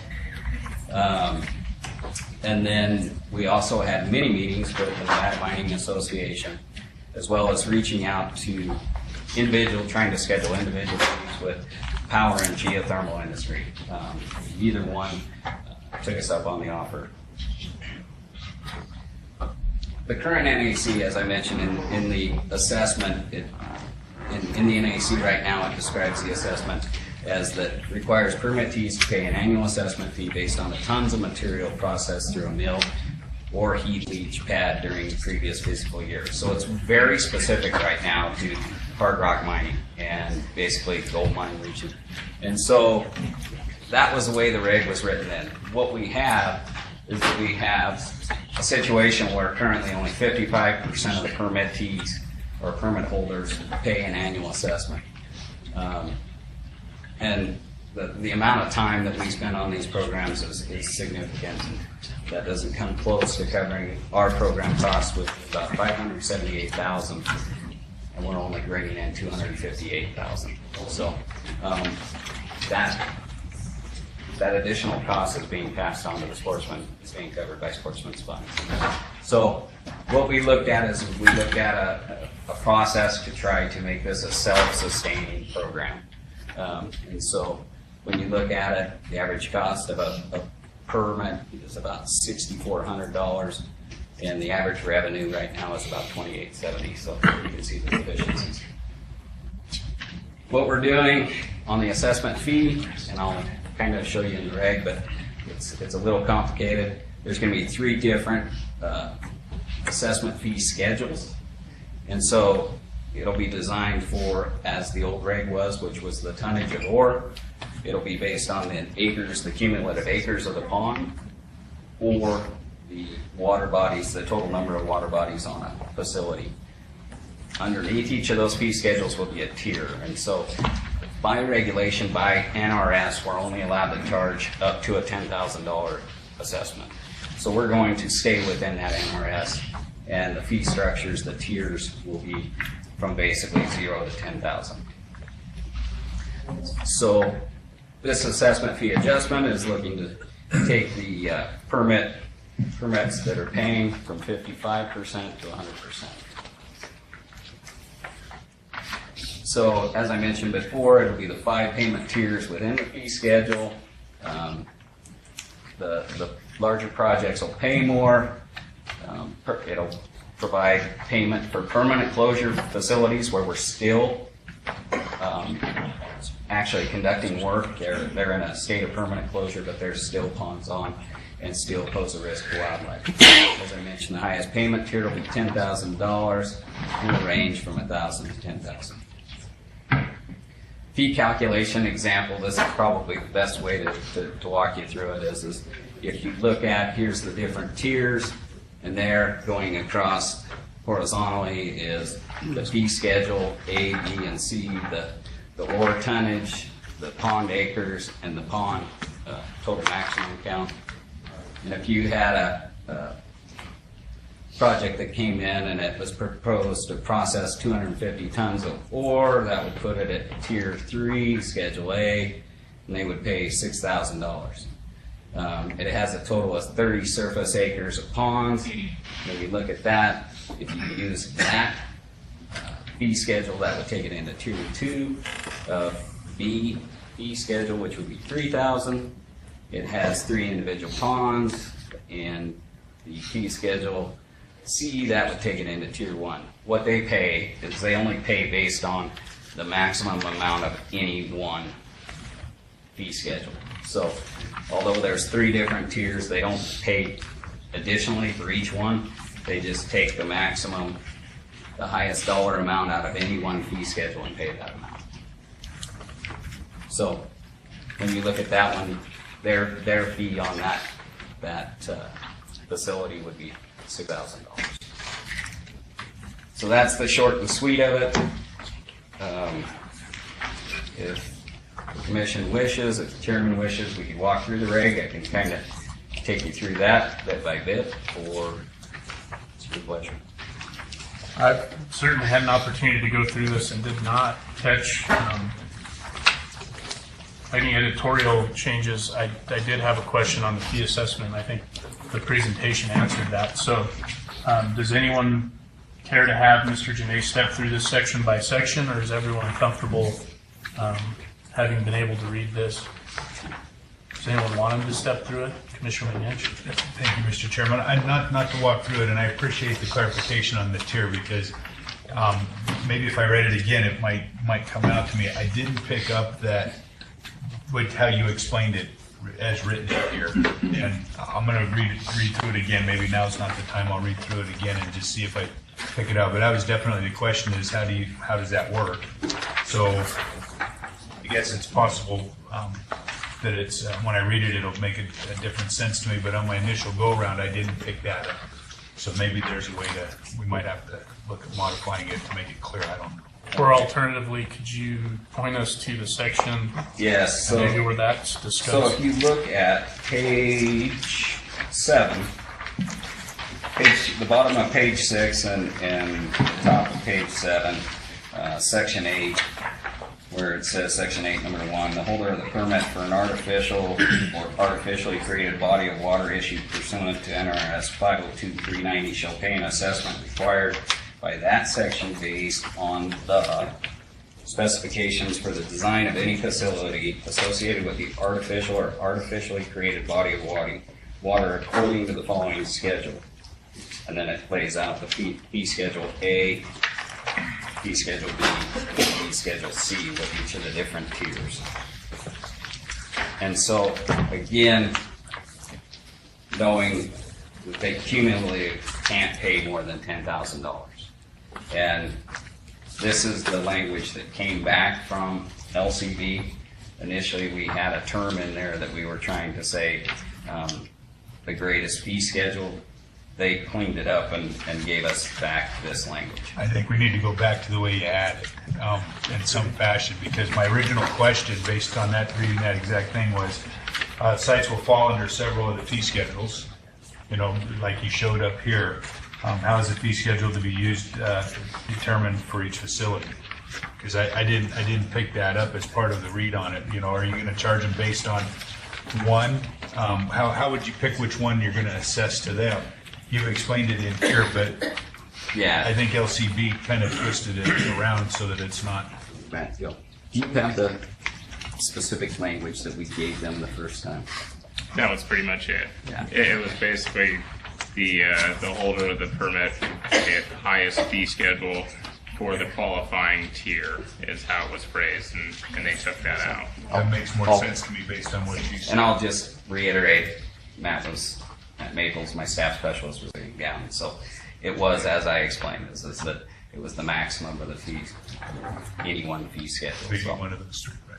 And then we also had many meetings with the Nevada Mining Association, as well as reaching out to trying to schedule individual meetings with power and geothermal industry. Either one took us up on the offer. The current NAC, as I mentioned in the assessment, in the NAC right now, it describes the assessment as that requires permittees to pay an annual assessment fee based on the tons of material processed through a mill or heat leach pad during the previous fiscal year. So it's very specific right now to hard rock mining and basically gold mine leaching. And so that was the way the reg was written in. What we have is that we have a situation where currently only 55% of the permittees or permit holders pay an annual assessment. And the amount of time that we spend on these programs is significant. That doesn't come close to covering our program costs with about $578,000, and we're only bringing in $258,000. So that additional cost is being passed on to the sportsman. It's being covered by sportsman's funds. So what we looked at is we looked at a process to try to make this a self-sustaining program. And so when you look at it, the average cost of a permit is about $6,400, and the average revenue right now is about $2,870. So you can see the efficiencies. What we're doing on the assessment fee, and I'll kind of show you in the reg, but it's a little complicated. There's going to be 3 different assessment fee schedules, and so it'll be designed for, as the old reg was, which was the tonnage of ore. It'll be based on the acres, the cumulative acres of the pond, or the water bodies, the total number of water bodies on a facility. Underneath each of those fee schedules will be a tier, and so by regulation, by NRS, we're only allowed to charge up to a $10,000 assessment. So we're going to stay within that NRS, and the fee structures, the tiers, will be from basically 0 to 10,000. So this assessment fee adjustment is looking to take the permits that are paying from 55% to 100%. So as I mentioned before, it'll be the 5 payment tiers within the fee schedule. The larger projects will pay more. It'll provide payment for permanent closure facilities where we're still actually conducting work. They're in a state of permanent closure, but there's still ponds on and still pose a risk to wildlife. As I mentioned, the highest payment tier will be $10,000 in the range from $1,000 to $10,000. Fee calculation example, this is probably the best way to walk you through it is if you look at, here's the different tiers, and there going across horizontally is the fee schedule A, B, and C, the ore tonnage, the pond acres, and the pond total maximum count. And if you had a project that came in and it was proposed to process 250 tons of ore, that would put it at tier 3, schedule A, and they would pay $6,000. It has a total of 30 surface acres of ponds. When you look at that, if you use that fee schedule, that would take it into tier 2. B fee schedule, which would be $3,000. It has 3 individual ponds, and the fee schedule C, that would take it into tier 1. What they pay is they only pay based on the maximum amount of any one fee schedule. So although there's 3 different tiers, they don't pay additionally for each one. They just take the maximum, the highest dollar amount out of any one fee schedule and pay that amount. So when you look at that one, their fee on that facility would be $6,000. So that's the short and sweet of it. If the commission wishes, if the chairman wishes, we can walk through the reg. I can kind of take you through that bit by bit, or it's your pleasure. I certainly had an opportunity to go through this and did not catch any editorial changes. I did have a question on the fee assessment. I think the presentation answered that. So does anyone care to have Mr. Janae step through this section by section, or is everyone comfortable having been able to read this? Does anyone want him to step through it? Commissioner Lynch? Thank you, Mr. Chairman. Not to walk through it, and I appreciate the clarification on the tier, because maybe if I read it again, it might come out to me. I didn't pick up that with how you explained it as written here, and I'm going to read through it again. Maybe now's not the time. I'll read through it again and just see if I pick it up. But that was definitely the question: is how does that work? So I guess it's possible that it's when I read it, it'll make a different sense to me. But on my initial go around, I didn't pick that up. So maybe there's a way we might have to look at modifying it to make it clear. I don't know. Or alternatively, could you point us to the section? Yes. So maybe where that's discussed. So if you look at page 7, the bottom of page 6 and the top of page 7, section 8, where it says section 8, number 1, the holder of the permit for an artificial or artificially created body of water issued pursuant to NRS 502-390 shall pay an assessment required by that section based on the specifications for the design of any facility associated with the artificial or artificially created body of water according to the following schedule. And then it lays out the fee schedule A, fee schedule B, fee schedule C with each of the different tiers. And so, again, knowing that they cumulatively can't pay more than $10,000. And this is the language that came back from LCB. Initially, we had a term in there that we were trying to say the greatest fee schedule. They cleaned it up and gave us back this language. I think we need to go back to the way you had it in some fashion, because my original question, based on that, reading that exact thing, was sites will fall under several of the fee schedules. You know, like you showed up here. How is the fee schedule to be used, determined for each facility? Because I didn't pick that up as part of the read on it. You know, are you going to charge them based on one? How would you pick which one you're going to assess to them? You've explained it in here, but yeah, I think LCB kind of twisted it around so that it's not. Matt, do you have the specific language that we gave them the first time? That was pretty much it. Yeah. It was basically the holder of the permit at the highest fee schedule for the qualifying tier is how it was phrased, and they took that out. That makes more sense to me based on what you said. And I'll just reiterate, Matt Maples, my staff specialist, was down. So it was, as I explained, is that it was the maximum of the fees, any one fee schedule. So, one of those three, right?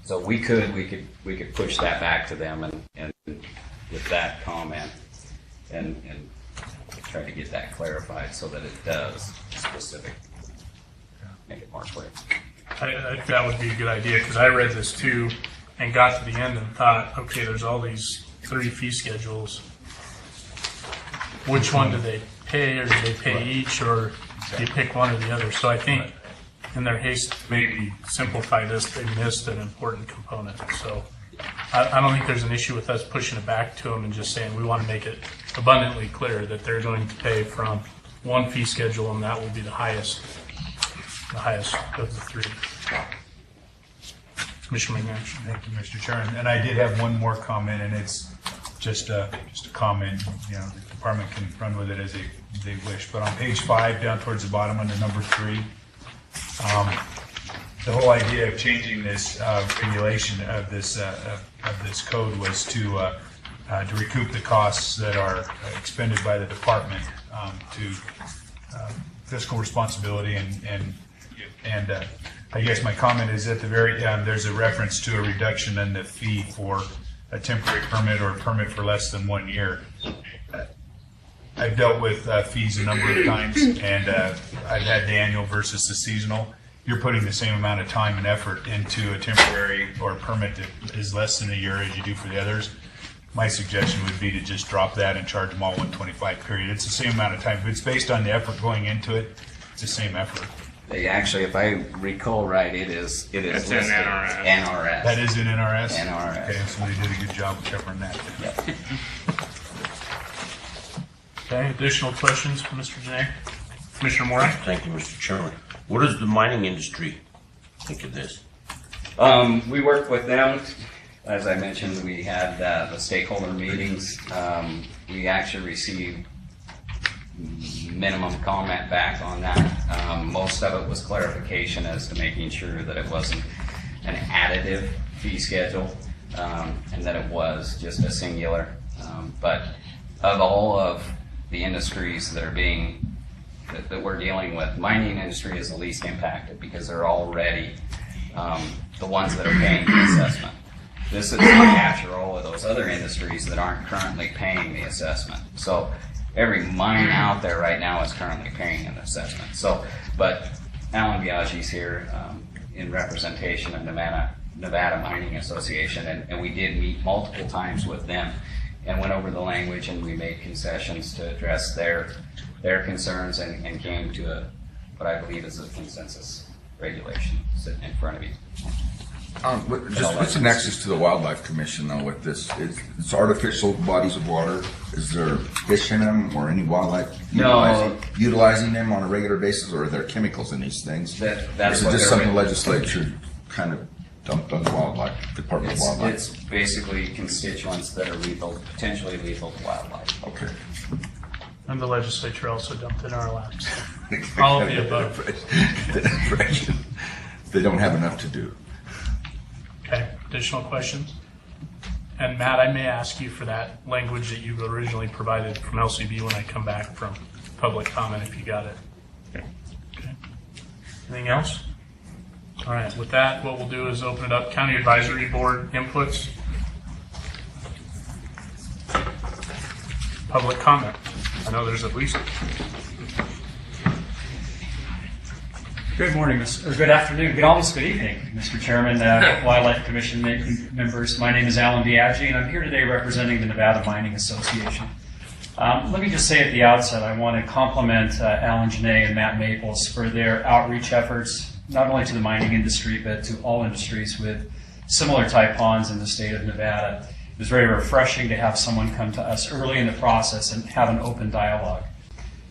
So we could push that back to them and with that comment and try to get that clarified so that it does specific, make it more clear. I think that would be a good idea, because I read this too and got to the end and thought, okay, there's all these 3 fee schedules. Which one do they pay, or do they pay each, or do you pick one or the other? So I think in their haste to maybe simplify this, they missed an important component. So I don't think there's an issue with us pushing it back to them and just saying we want to make it abundantly clear that they're going to pay from one fee schedule, and that will be the highest of the 3. Commissioner McNash. Thank you, Mr. Chairman. And I did have one more comment, and it's just a comment. You know, the department can run with it as they wish. But on page 5, down towards the bottom, under number 3, the whole idea of changing this regulation of this code was to recoup the costs that are expended by the department to fiscal responsibility and I guess my comment is at the very end, there's a reference to a reduction in the fee for a temporary permit or a permit for less than 1 year. I've dealt with fees a number of times, and I've had the annual versus the seasonal. You're putting the same amount of time and effort into a temporary or a permit that is less than a year as you do for the others. My suggestion would be to just drop that and charge them all 125 period. It's the same amount of time. If it's based on the effort going into it, it's the same effort. They actually, if I recall right, it is It's listed in NRS. NRS. That is in NRS? NRS. Okay, so they did a good job of covering that. Yep. Okay, additional questions for Mr. Janae? Commissioner Moore? Thank you, Mr. Chairman. What does the mining industry think of this? We worked with them. As I mentioned, we had the stakeholder meetings. We actually received minimum comment back on that. Most of it was clarification as to making sure that it wasn't an additive fee schedule and that it was just a singular. But of all of the industries that are that we're dealing with, mining industry is the least impacted because they're already the ones that are paying the assessment. This is to capture all of those other industries that aren't currently paying the assessment. So every mine out there right now is currently paying an assessment. So, but Alan Biaggi's here in representation of Nevada Mining Association, and we did meet multiple times with them and went over the language, and we made concessions to address their concerns and came to what I believe is a consensus regulation sitting in front of you. What's the nexus to the Wildlife Commission though with this? It's artificial bodies of water. Is there fish in them or any wildlife utilizing them on a regular basis, or are there chemicals in these things? That's or is it what just they're something the legislature kind of dumped on the Wildlife Department of Wildlife? It's basically constituents that are lethal, potentially lethal to wildlife. Okay. And the legislature also dumped in our laps. All of the above. They don't have enough to do. Okay, additional questions? And Matt, I may ask you for that language that you originally provided from LCB when I come back from public comment if you got it. Okay. Anything else? All right, with that, what we'll do is open it up. County Advisory Board inputs. Public comment. I know there's at least. Good morning, or good afternoon, almost good evening, Mr. Chairman, Wildlife Commission members. My name is Alan Biaggi, and I'm here today representing the Nevada Mining Association. Let me just say at the outset, I want to compliment Alan Janae and Matt Maples for their outreach efforts, not only to the mining industry, but to all industries with similar type ponds in the state of Nevada. It was very refreshing to have someone come to us early in the process and have an open dialogue.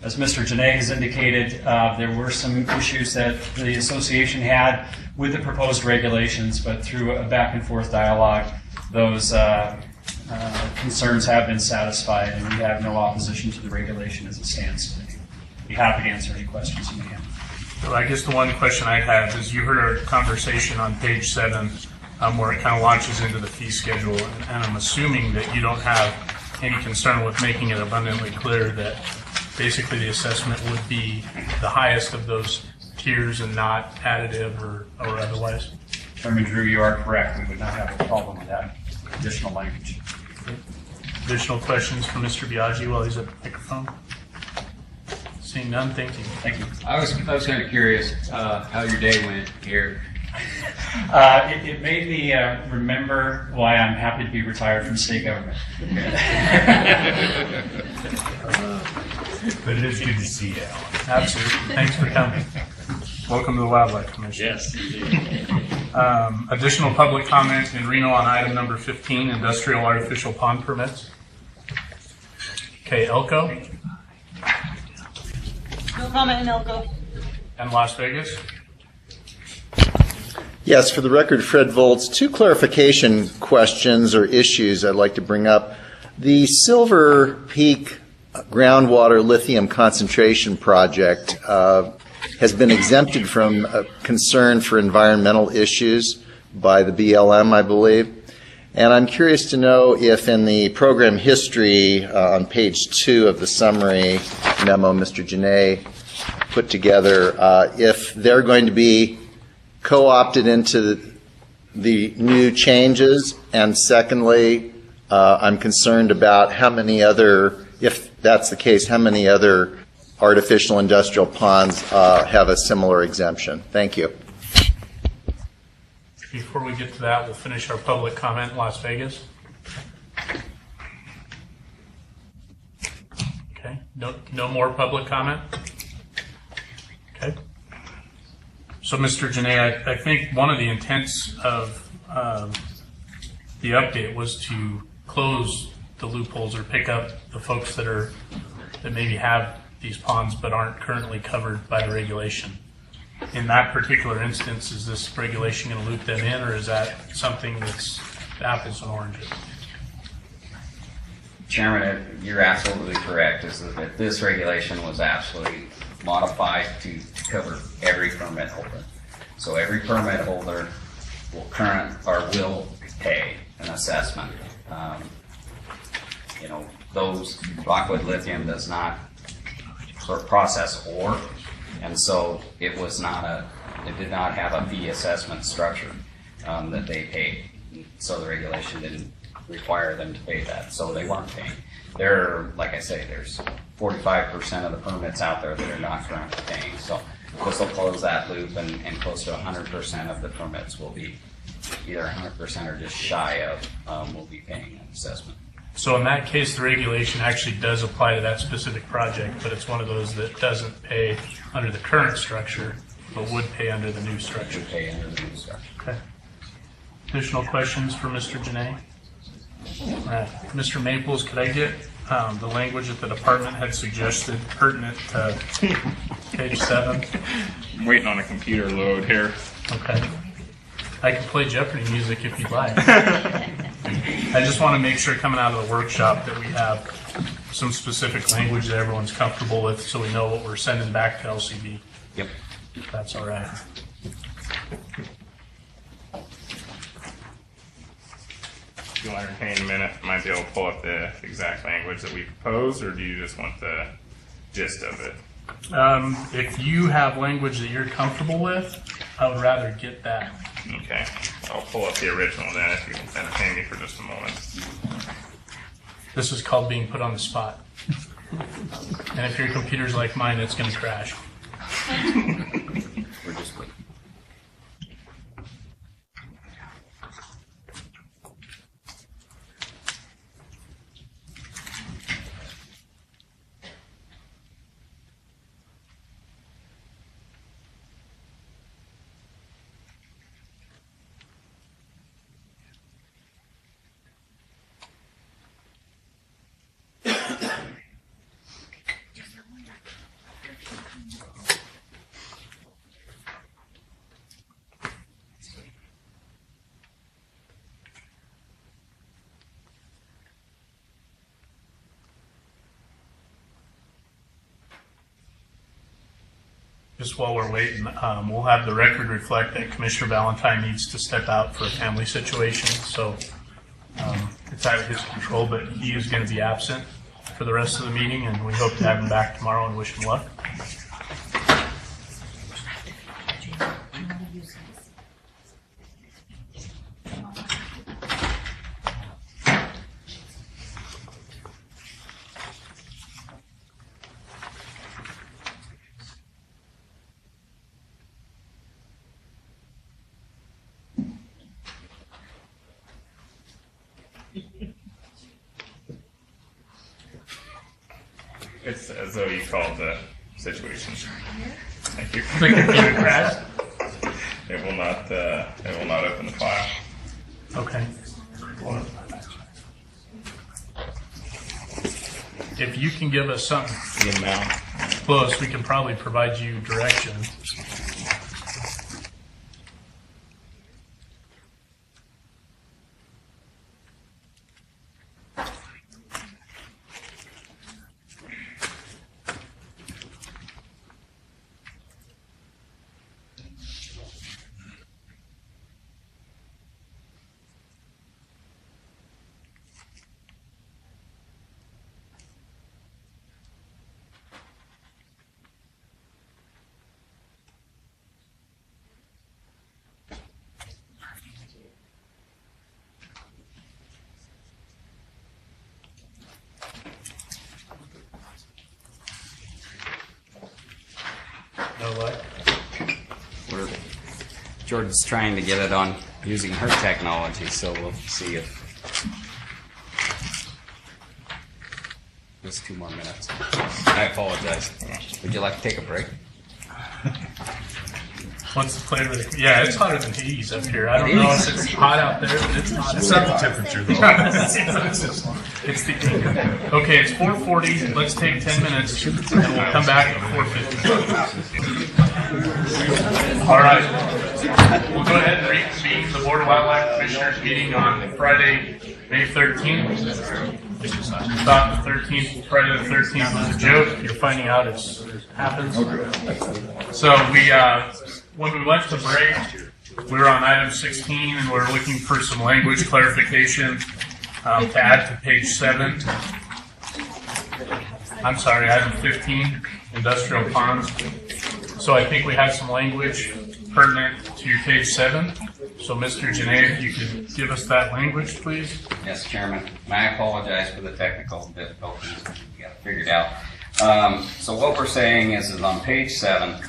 As Mr. Janae has indicated, there were some issues that the association had with the proposed regulations, but through a back and forth dialogue, those concerns have been satisfied, and we have no opposition to the regulation as it stands today. Be happy to answer any questions you may have. So I guess the one question I have is you heard our conversation on page 7 where it kind of launches into the fee schedule, and I'm assuming that you don't have any concern with making it abundantly clear that basically the assessment would be the highest of those tiers and not additive or otherwise? Chairman Drew, you are correct. We would not have a problem with that additional language. Additional questions for Mr. Biaggi while he's at the microphone? Seeing none, thank you. Thank you. I was kind of curious how your day went here. It made me remember why I'm happy to be retired from state government. But it is good to see you, Alan. Absolutely. Thanks for coming. Welcome to the Wildlife Commission. Yes. Additional public comment in Reno on item number 15, industrial artificial pond permits. Okay, Elko No comment in Elko. and Las Vegas. Yes, for the record, Fred Volz, 2 clarification questions or issues I'd like to bring up. The Silver Peak groundwater lithium concentration project has been exempted from concern for environmental issues by the BLM, I believe. And I'm curious to know if in the program history on page 2 of the summary memo Mr. Janae put together, if they're going to be co-opted into the new changes, and secondly, I'm concerned about how many other, if that's the case, how many other artificial industrial ponds have a similar exemption. Thank you. Before we get to that, we'll finish our public comment in Las Vegas. Okay, no more public comment? Okay. So, Mr. Janae, I think one of the intents of the update was to close the loopholes or pick up the folks that maybe have these ponds but aren't currently covered by the regulation. In that particular instance, is this regulation going to loop them in, or is that something that's apples and oranges? Chairman, you're absolutely correct. Is that this regulation was absolutely modified to cover every permit holder. So every permit holder will pay an assessment. Those Rockwood Lithium does not sort of process ore, and so it did not have a fee assessment structure that they paid. So the regulation didn't require them to pay that, so they weren't paying. Like I say, there's 45% of the permits out there that are not currently paying. So this will close that loop, and close to 100% of the permits will be either 100% or just shy of will be paying an assessment. So in that case, the regulation actually does apply to that specific project, but it's one of those that doesn't pay under the current structure, but would pay under the new structure. Would pay under the new structure. Okay. Additional questions for Mr. Janae? All right. Mr. Maples, could I get the language that the department had suggested pertinent to page 7? I'm waiting on a computer load here. Okay. I can play Jeopardy music if you'd like. I just want to make sure coming out of the workshop that we have some specific language that everyone's comfortable with so we know what we're sending back to LCD. Yep. If that's all right. If you'll entertain a minute, I might be able to pull up the exact language that we proposed, or do you just want the gist of it? If you have language that you're comfortable with, I would rather get that. Okay. I'll pull up the original then if you can entertain me for just a moment. This is called being put on the spot. And if your computer's like mine, it's going to crash. We're just waiting. Just while we're waiting, we'll have the record reflect that Commissioner Valentine needs to step out for a family situation. So it's out of his control, but he is going to be absent for the rest of the meeting, and we hope to have him back tomorrow and wish him luck. It's as though you called the situation. Thank you. The computer crashed? It will not open the file. Okay. If you can give us something The amount. close, we can probably provide you direction. No what? Jordan's trying to get it on using her technology, so we'll see if. Just 2 more minutes. I apologize. Would you like to take a break? What's the flavor? Yeah, it's hotter than Hades up here. I don't know if it's hot out there, but it's hot. It's not the temperature, though. It's the heat. Okay, it's 4:40. Let's take 10 minutes, and we'll come back at 4:50. All right. We'll go ahead and reconvene the Board of Wildlife Commissioners meeting on Friday, May 13th. Thought the 13th, Friday the 13th was a joke. You're finding out it happens. So when we went to break, we were on item 16, and we were looking for some language clarification to add to page 7. I'm sorry, item 15, industrial ponds. So I think we have some language pertinent to page 7. So Mr. Janae, if you could give us that language, please. Yes, Chairman. I apologize for the technical difficulties. We got it figured out. So what we're saying is on page 7,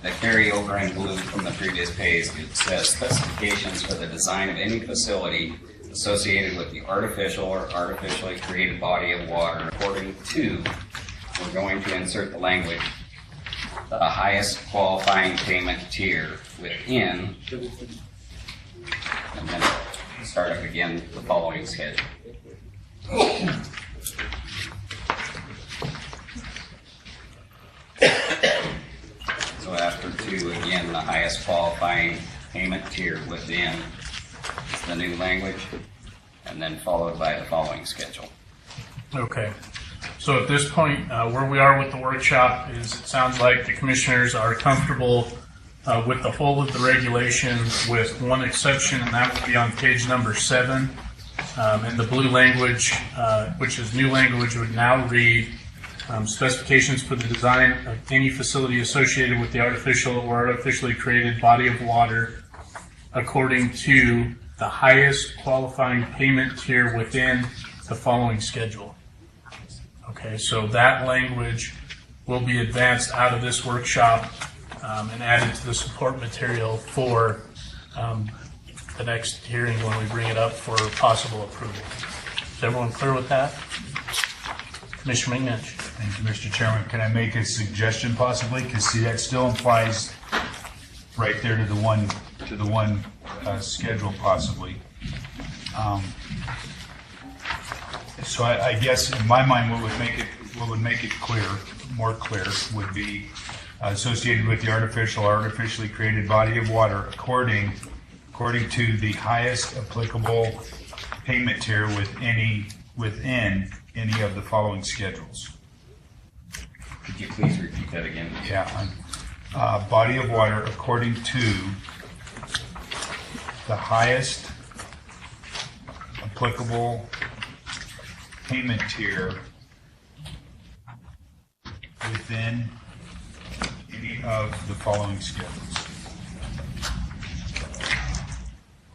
the carryover in blue from the previous page, it says specifications for the design of any facility associated with the artificial or artificially created body of water. According to, we're going to insert the language, the highest qualifying payment tier within start up again the following schedule. So after 2, again, the highest qualifying payment tier within the new language, and then followed by the following schedule. Okay. So at this point, where we are with the workshop is it sounds like the commissioners are comfortable with the whole of the regulation with one exception, and that would be on page number 7. And the blue language, which is new language, would now read specifications for the design of any facility associated with the artificial or artificially created body of water according to the highest qualifying payment tier within the following schedule. Okay, so that language will be advanced out of this workshop and added to the support material for the next hearing when we bring it up for possible approval. Is everyone clear with that? Commissioner McNinch. Thank you, Mr. Chairman. Can I make a suggestion possibly? Because see, that still implies right there to the one schedule possibly. So I guess in my mind, what would make it clear, more clear, would be associated with the artificially created body of water according to the highest applicable payment tier within any of the following schedules. Could you please repeat that again? Yeah. Body of water according to the highest applicable payment tier within any of the following schedules,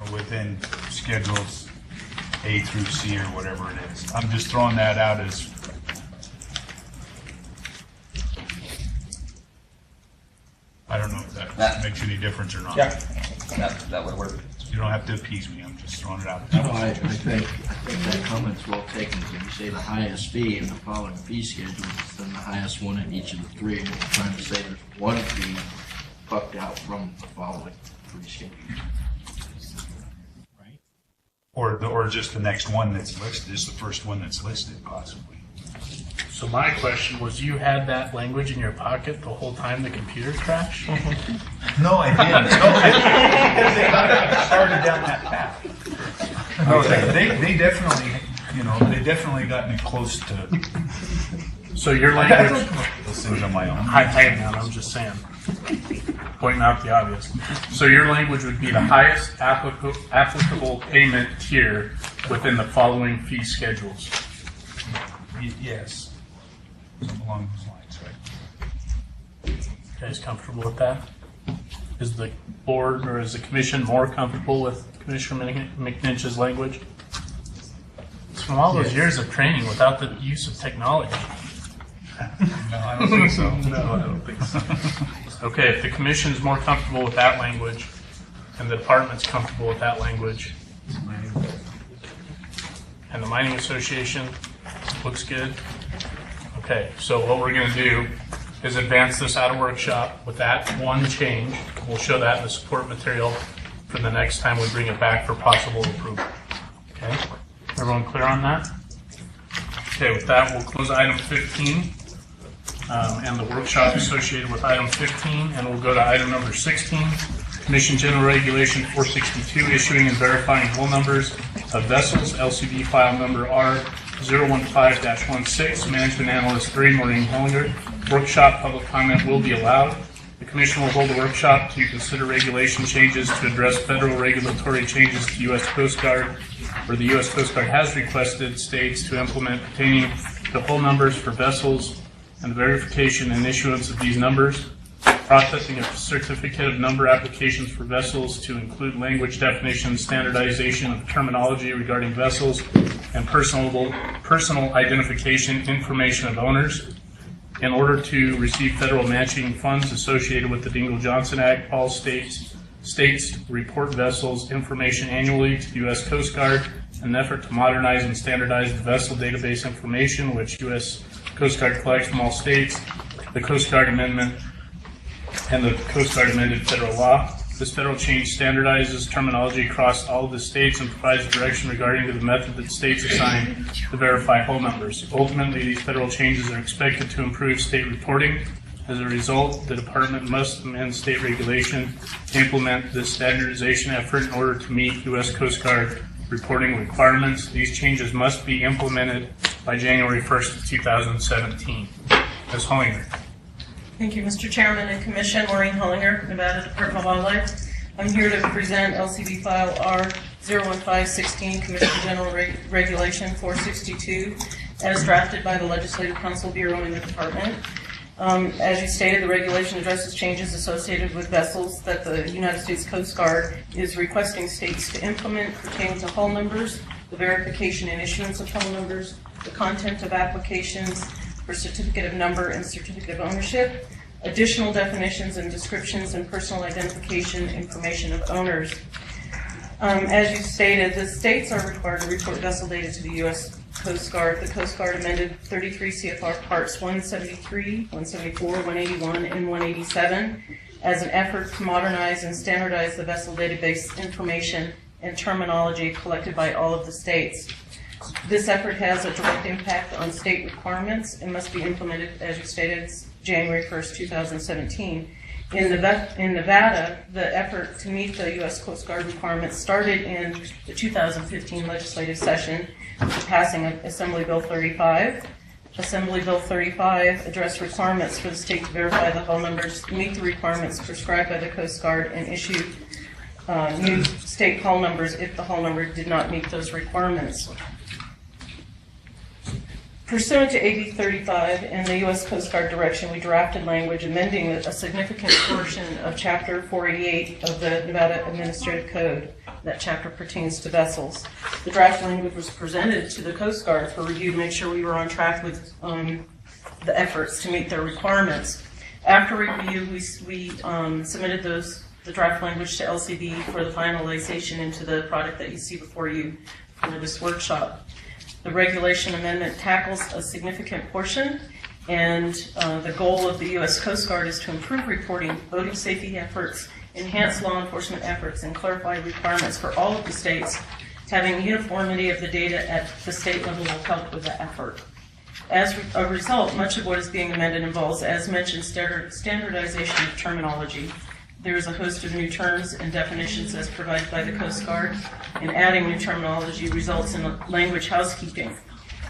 or within schedules A through C or whatever it is. I'm just throwing that out as I don't know if that makes any difference or not. Yeah, that would work. You don't have to appease me. I'm just throwing it out. No, I think that comment's well taken. When you say the highest fee in the following fee schedules, then the highest one in each of the 3. And we're trying to say there's one fee bucked out from the following fee schedule. Right? Or just the next one that's listed, just the first one that's listed, possibly. So my question was, you had that language in your pocket the whole time the computer crashed? No, I didn't. Because they started down that path. No, they definitely, they definitely got me close to. So your language. Listen on my own. I'm just saying, pointing out the obvious. So your language would be the highest applicable payment tier within the following fee schedules. Yes. Something along those lines, right? You guys comfortable with that? Is the board or is the commission more comfortable with Commissioner McNinch's language? It's from all those years of training without the use of technology. No, I don't think so. No, I don't think so. Okay, if the commission is more comfortable with that language and the department's comfortable with that language, and the mining association looks good. Okay, so what we're going to do is advance this out of workshop with that one change. We'll show that in the support material for the next time we bring it back for possible approval. Okay, everyone clear on that? Okay, with that, we'll close item 15 and the workshop associated with item 15, and we'll go to item number 16. Commission General Regulation 462, issuing and verifying hull numbers of vessels, LCD file number R015-16, Management Analyst 3, Maureen Hellinger. Workshop public comment will be allowed. The Commission will hold a workshop to consider regulation changes to address federal regulatory changes to U.S. Coast Guard, where the U.S. Coast Guard has requested states to implement pertaining to hull numbers for vessels and the verification and issuance of these numbers. Processing of certificate of number applications for vessels to include language definitions, standardization of terminology regarding vessels, and personal identification information of owners. In order to receive federal matching funds associated with the Dingell-Johnson Act, all states report vessels information annually to the U.S. Coast Guard in an effort to modernize and standardize the vessel database information, which U.S. Coast Guard collects from all states. The Coast Guard Amendment and the Coast Guard amended federal law. This federal change standardizes terminology across all of the states and provides direction regarding the method that states assign to verify hull numbers. Ultimately, these federal changes are expected to improve state reporting. As a result, the department must amend state regulation to implement this standardization effort in order to meet U.S. Coast Guard reporting requirements. These changes must be implemented by January 1st of 2017. Ms. Hollinger. Thank you, Mr. Chairman and Commission. Maureen Hollinger, Nevada Department of Wildlife. I'm here to present LCB File R01516, Commission General Regulation 462, as drafted by the Legislative Council Bureau in the Department. As you stated, the regulation addresses changes associated with vessels that the United States Coast Guard is requesting states to implement pertaining to hull numbers, the verification and issuance of hull numbers, the content of applications for certificate of number and certificate of ownership, additional definitions and descriptions and personal identification information of owners. As you stated, the states are required to report vessel data to the U.S. Coast Guard. The Coast Guard amended 33 CFR Parts 173, 174, 181, and 187 as an effort to modernize and standardize the vessel database information and terminology collected by all of the states. This effort has a direct impact on state requirements and must be implemented, as you stated, January 1st, 2017. In Nevada, the effort to meet the U.S. Coast Guard requirements started in the 2015 legislative session with passing of Assembly Bill 35. Assembly Bill 35 addressed requirements for the state to verify the hull numbers, meet the requirements prescribed by the Coast Guard, and issue new state hull numbers if the hull number did not meet those requirements. Pursuant to AB 35 and the U.S. Coast Guard direction, we drafted language amending a significant portion of Chapter 488 of the Nevada Administrative Code. That chapter pertains to vessels. The draft language was presented to the Coast Guard for review to make sure we were on track with the efforts to meet their requirements. After review, we submitted the draft language to LCB for the finalization into the product that you see before you for this workshop. The regulation amendment tackles a significant portion, and the goal of the U.S. Coast Guard is to improve reporting, boating safety efforts, enhance law enforcement efforts, and clarify requirements for all of the states. Having uniformity of the data at the state level will help with the effort. As a result, much of what is being amended involves, as mentioned, standardization of terminology. There is a host of new terms and definitions as provided by the Coast Guard, and adding new terminology results in language housekeeping,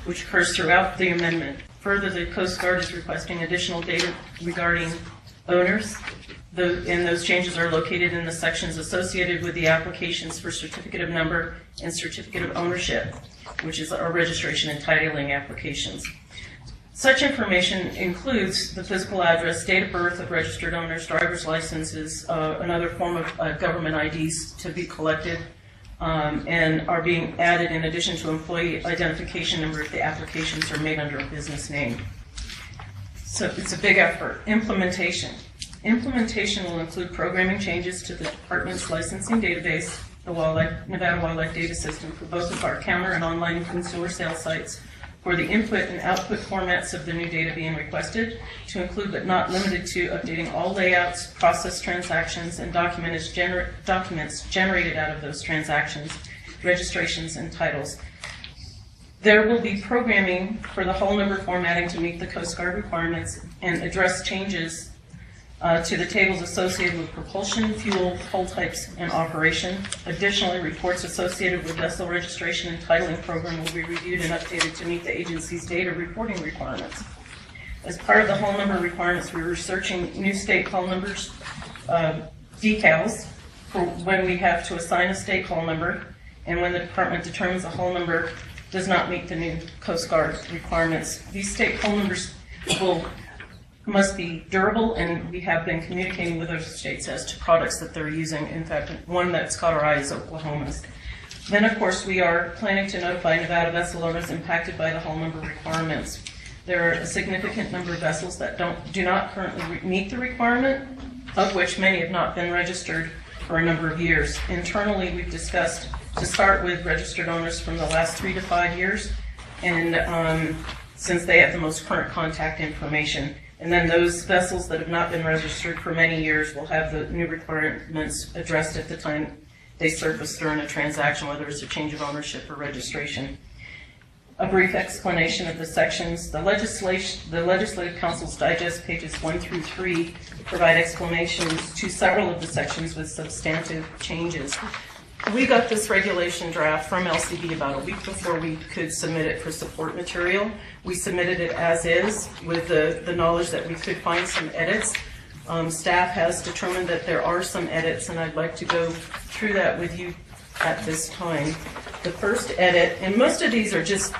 which occurs throughout the amendment. Further, the Coast Guard is requesting additional data regarding owners, and those changes are located in the sections associated with the applications for certificate of number and certificate of ownership, which is our registration and titling applications. Such information includes the physical address, date of birth of registered owners, driver's licenses, another form of government IDs to be collected, and are being added in addition to employee identification number if the applications are made under a business name. So it's a big effort. Implementation. Implementation will include programming changes to the department's licensing database, the Nevada Wildlife Data System, for both of our counter and online consumer sales sites, for the input and output formats of the new data being requested, to include but not limited to updating all layouts, process transactions, and documents generated out of those transactions, registrations, and titles. There will be programming for the hull number formatting to meet the Coast Guard requirements and address changes to the tables associated with propulsion, fuel, hull types, and operation. Additionally, reports associated with vessel registration and titling program will be reviewed and updated to meet the agency's data reporting requirements. As part of the hull number requirements, we're researching new state hull numbers, decals, for when we have to assign a state hull number, and when the department determines a hull number does not meet the new Coast Guard requirements. These state hull numbers must be durable, and we have been communicating with other states as to products that they're using. In fact, one that's caught our eye is Oklahoma's. Then, of course, we are planning to notify Nevada vessel owners impacted by the hull number requirements. There are a significant number of vessels that do not currently meet the requirement, of which many have not been registered for a number of years. Internally, we've discussed to start with registered owners from the last 3 to 5 years, and since they have the most current contact information. And then those vessels that have not been registered for many years will have the new requirements addressed at the time they surface during a transaction, whether it's a change of ownership or registration. A brief explanation of the sections. The Legislative Council's Digest, pages 1 through 3, provide explanations to several of the sections with substantive changes. We got this regulation draft from LCB about a week before we could submit it for support material. We submitted it as is with the knowledge that we could find some edits. Staff has determined that there are some edits, and I'd like to go through that with you at this time. The first edit, and most of these are just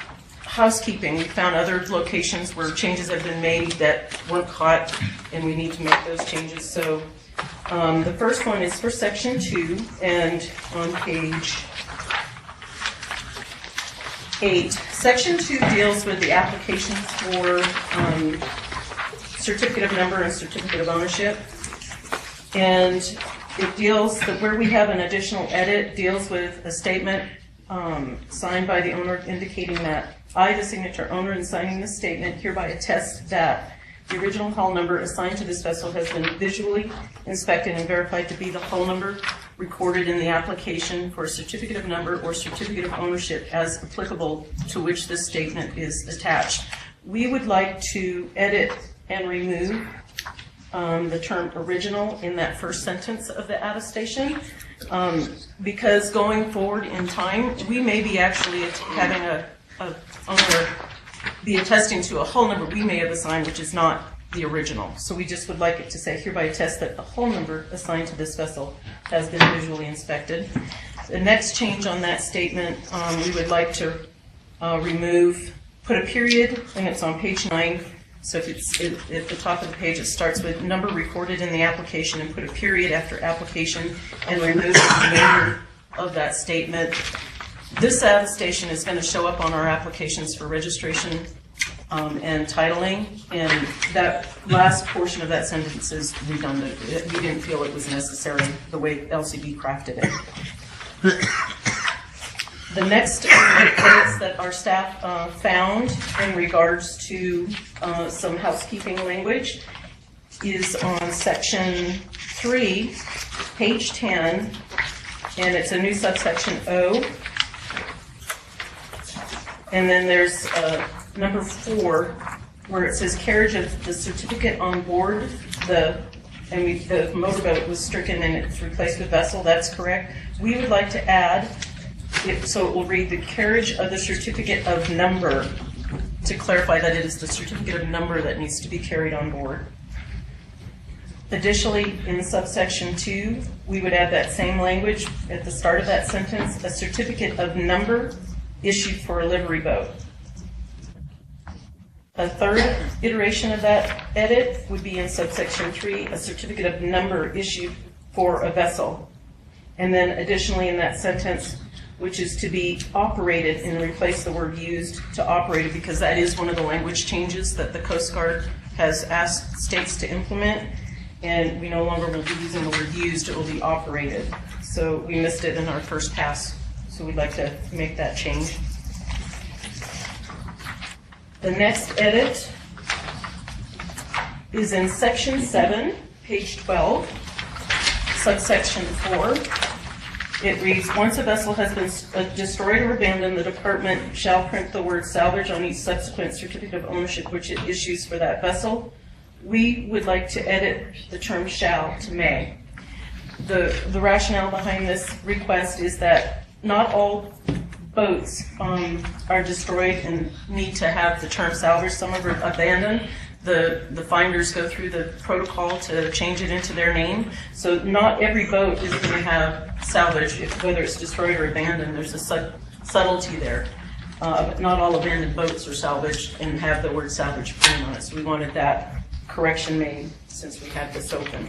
housekeeping. We found other locations where changes have been made that weren't caught, and we need to make those changes. So the first one is for section 2, and on page 8. Section 2 deals with the applications for certificate of number and certificate of ownership. And it deals, where we have an additional edit, deals with a statement signed by the owner indicating that I, the signature owner, in signing this statement, hereby attest that the original hull number assigned to this vessel has been visually inspected and verified to be the hull number recorded in the application for a certificate of number or certificate of ownership as applicable to which this statement is attached. We would like to edit and remove the term original in that first sentence of the attestation, because going forward in time, we may be actually having a owner be attesting to a hull number we may have assigned, which is not the original. So we just would like it to say, hereby attest that the hull number assigned to this vessel has been visually inspected. The next change on that statement, we would like to remove, put a period, and it's on page 9. So if it's at the top of the page, it starts with number recorded in the application and put a period after application and remove the remainder of that statement. This attestation is going to show up on our applications for registration and titling, and that last portion of that sentence is redundant. We didn't feel it was necessary the way LCB crafted it. The next edits that our staff found in regards to some housekeeping language is on section 3, page 10, and it's a new subsection O. And then there's number 4, where it says carriage of the certificate on board. The motorboat was stricken and it's replaced with vessel. That's correct. We would like to add, so it will read the carriage of the certificate of number, to clarify that it is the certificate of number that needs to be carried on board. Additionally, in subsection 2, we would add that same language at the start of that sentence, a certificate of number issued for a livery boat. A third iteration of that edit would be in subsection 3, a certificate of number issued for a vessel. And then additionally in that sentence, which is to be operated, and replace the word used to operated, because that is one of the language changes that the Coast Guard has asked states to implement, and we no longer will be using the word used, it will be operated. So we missed it in our first pass, so we'd like to make that change. The next edit is in section 7, page 12, subsection 4. It reads, once a vessel has been destroyed or abandoned, the department shall print the word salvage on each subsequent certificate of ownership which it issues for that vessel. We would like to edit the term shall to may. The rationale behind this request is that not all boats are destroyed and need to have the term salvage. Some are abandoned. The finders go through the protocol to change it into their name. So not every boat is going to have salvage, whether it's destroyed or abandoned. There's a subtlety there. But not all abandoned boats are salvaged and have the word salvage printed on it. So we wanted that correction made since we had this open.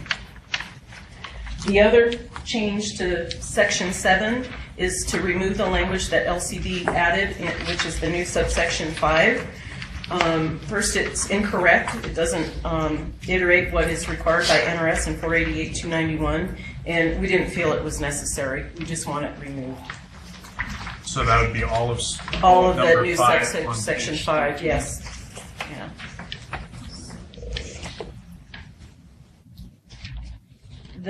The other change to section 7 is to remove the language that LCB added, which is the new subsection 5. First, it's incorrect. It doesn't iterate what is required by NRS in 488-291, and we didn't feel it was necessary. We just want it removed. So that would be all of that new section 5, yes. Yeah.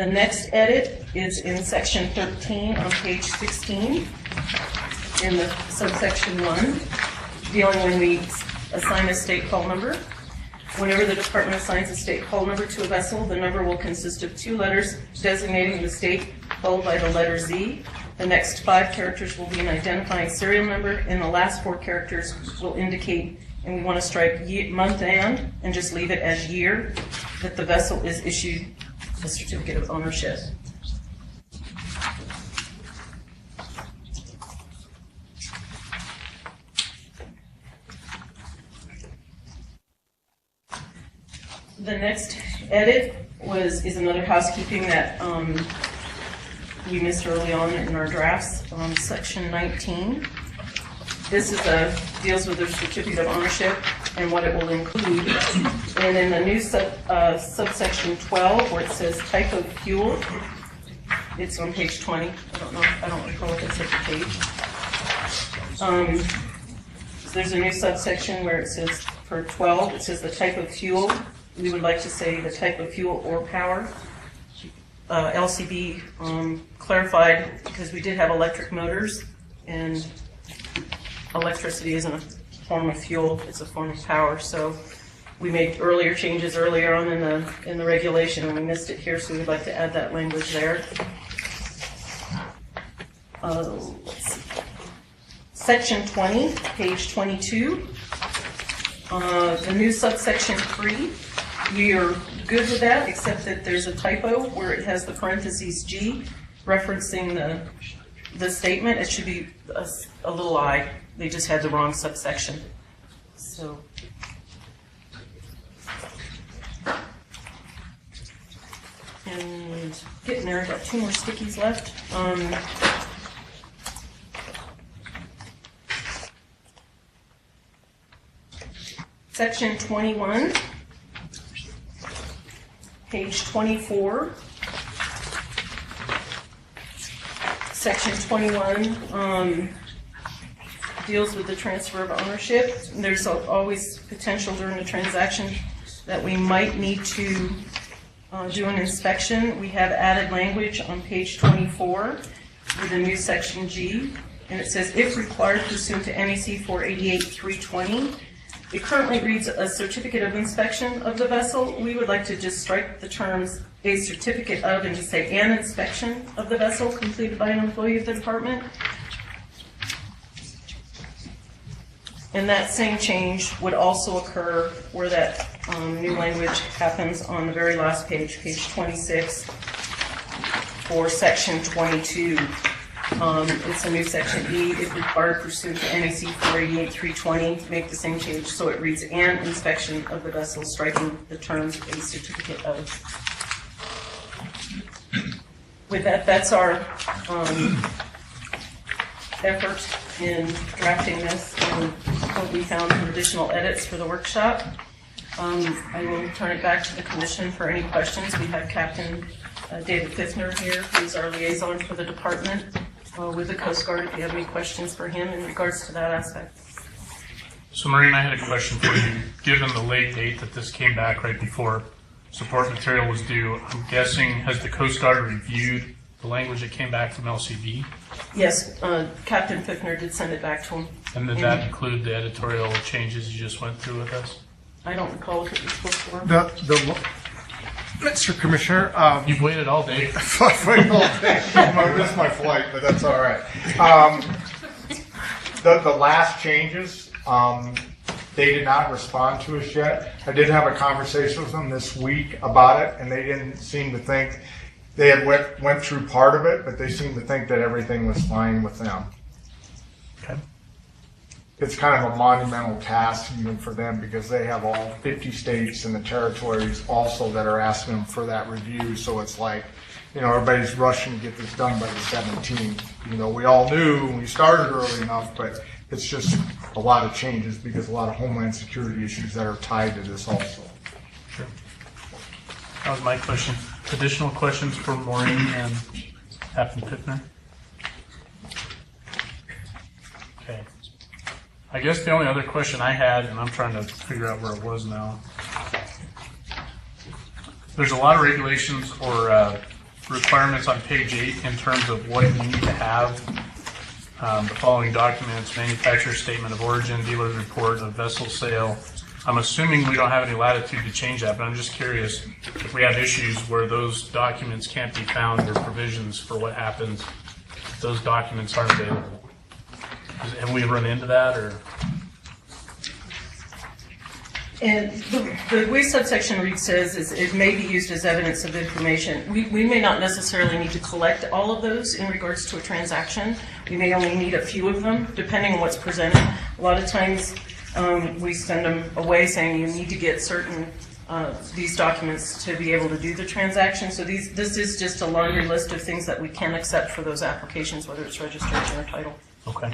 The next edit is in section 13 on page 16 in the subsection 1, dealing when we assign a state call number. Whenever the department assigns a state call number to a vessel, the number will consist of 2 letters designating the state, followed by the letter Z. The next 5 characters will be an identifying serial number, and the last 4 characters will indicate, and we want to strike month and just leave it as year, that the vessel is issued a certificate of ownership. The next edit is another housekeeping that we missed early on in our drafts. Section 19. This is deals with the certificate of ownership and what it will include. And in the new subsection 12, where it says type of fuel, it's on page 20. I don't recall if it's at the page. So there's a new subsection where it says for 12, it says the type of fuel. We would like to say the type of fuel or power. LCB clarified, because we did have electric motors, and electricity isn't a form of fuel, it's a form of power. So we made earlier changes earlier on in the regulation, and we missed it here, so we'd like to add that language there. Let's see. Section 20, page 22. The new subsection 3. We are good with that, except that there's a typo where it has the parentheses G referencing the statement. It should be a little I. They just had the wrong subsection. So, and getting there, I've got 2 more stickies left. Section 21. Page 24, section 21 deals with the transfer of ownership. There's always potential during a transaction that we might need to do an inspection. We have added language on page 24 with a new section G, and it says, if required pursuant to NEC 488-320, it currently reads a certificate of inspection of the vessel. We would like to just strike the terms a certificate of and just say an inspection of the vessel completed by an employee of the department. And that same change would also occur where that new language happens on the very last page, page 26, for section 22. It's a new section E. If required pursuant to NEC 488-320, make the same change so it reads an inspection of the vessel, striking the terms a certificate of. With that, that's our effort in drafting this and what we found some additional edits for the workshop. I will turn it back to the commission for any questions. We have Captain David Fiffner here, who's our liaison for the department with the Coast Guard, if you have any questions for him in regards to that aspect. So Maureen, I had a question for you. Given the late date that this came back right before support material was due, I'm guessing, has the Coast Guard reviewed the language that came back from LCB? Yes, Captain Fiffner did send it back to him. And did that include the editorial changes you just went through with us? I don't recall what it was supposed to work. Mr. Commissioner, you've waited all day. I've waited all day. I missed my flight, but that's all right. The last changes, they did not respond to us yet. I did have a conversation with them this week about it, and they didn't seem to think they had went through part of it, but they seemed to think that everything was fine with them. Okay. It's kind of a monumental task even for them because they have all 50 states and the territories also that are asking them for that review. So it's like, everybody's rushing to get this done by the 17th. We all knew when we started early enough, but it's just a lot of changes because a lot of Homeland Security issues that are tied to this also. Sure. That was my question. Additional questions for Maureen and Captain Fiffner? Okay. I guess the only other question I had, and I'm trying to figure out where it was now. There's a lot of regulations or requirements on page 8 in terms of what you need to have. The following documents: manufacturer statement of origin, dealer's report of vessel sale. I'm assuming we don't have any latitude to change that, but I'm just curious if we have issues where those documents can't be found or provisions for what happens if those documents aren't available. Have we run into that, or? And the way subsection reads says is it may be used as evidence of information. We may not necessarily need to collect all of those in regards to a transaction. We may only need a few of them, depending on what's presented. A lot of times we send them away saying you need to get certain these documents to be able to do the transaction. So this is just a laundry list of things that we can accept for those applications, whether it's registration or title. Okay.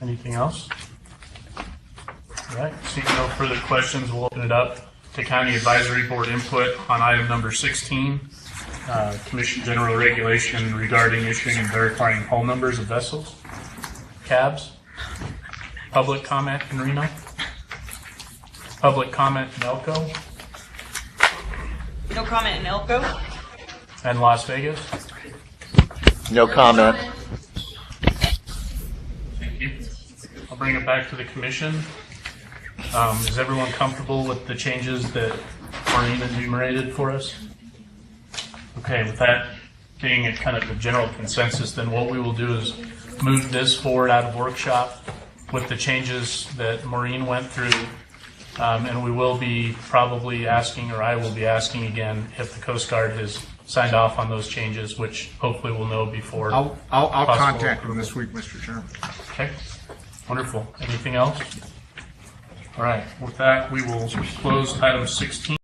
Anything else? All right, seeing no further questions, we'll open it up to County Advisory Board input on item number 16, Commission General Regulation regarding issuing and verifying hull numbers of vessels, cabs. Public comment in Reno? Public comment in Elko? No comment in Elko. And Las Vegas? No comment. Thank you. I'll bring it back to the commission. Is everyone comfortable with the changes that Maureen enumerated for us? Okay, with that being a kind of a general consensus, then what we will do is move this forward out of workshop with the changes that Maureen went through, and we will be probably asking, or I will be asking again, if the Coast Guard has signed off on those changes, which hopefully we'll know before. I'll possible contact them approval. this week, Mr. Chairman. Okay, wonderful. Anything else? All right, with that, we will close item 16.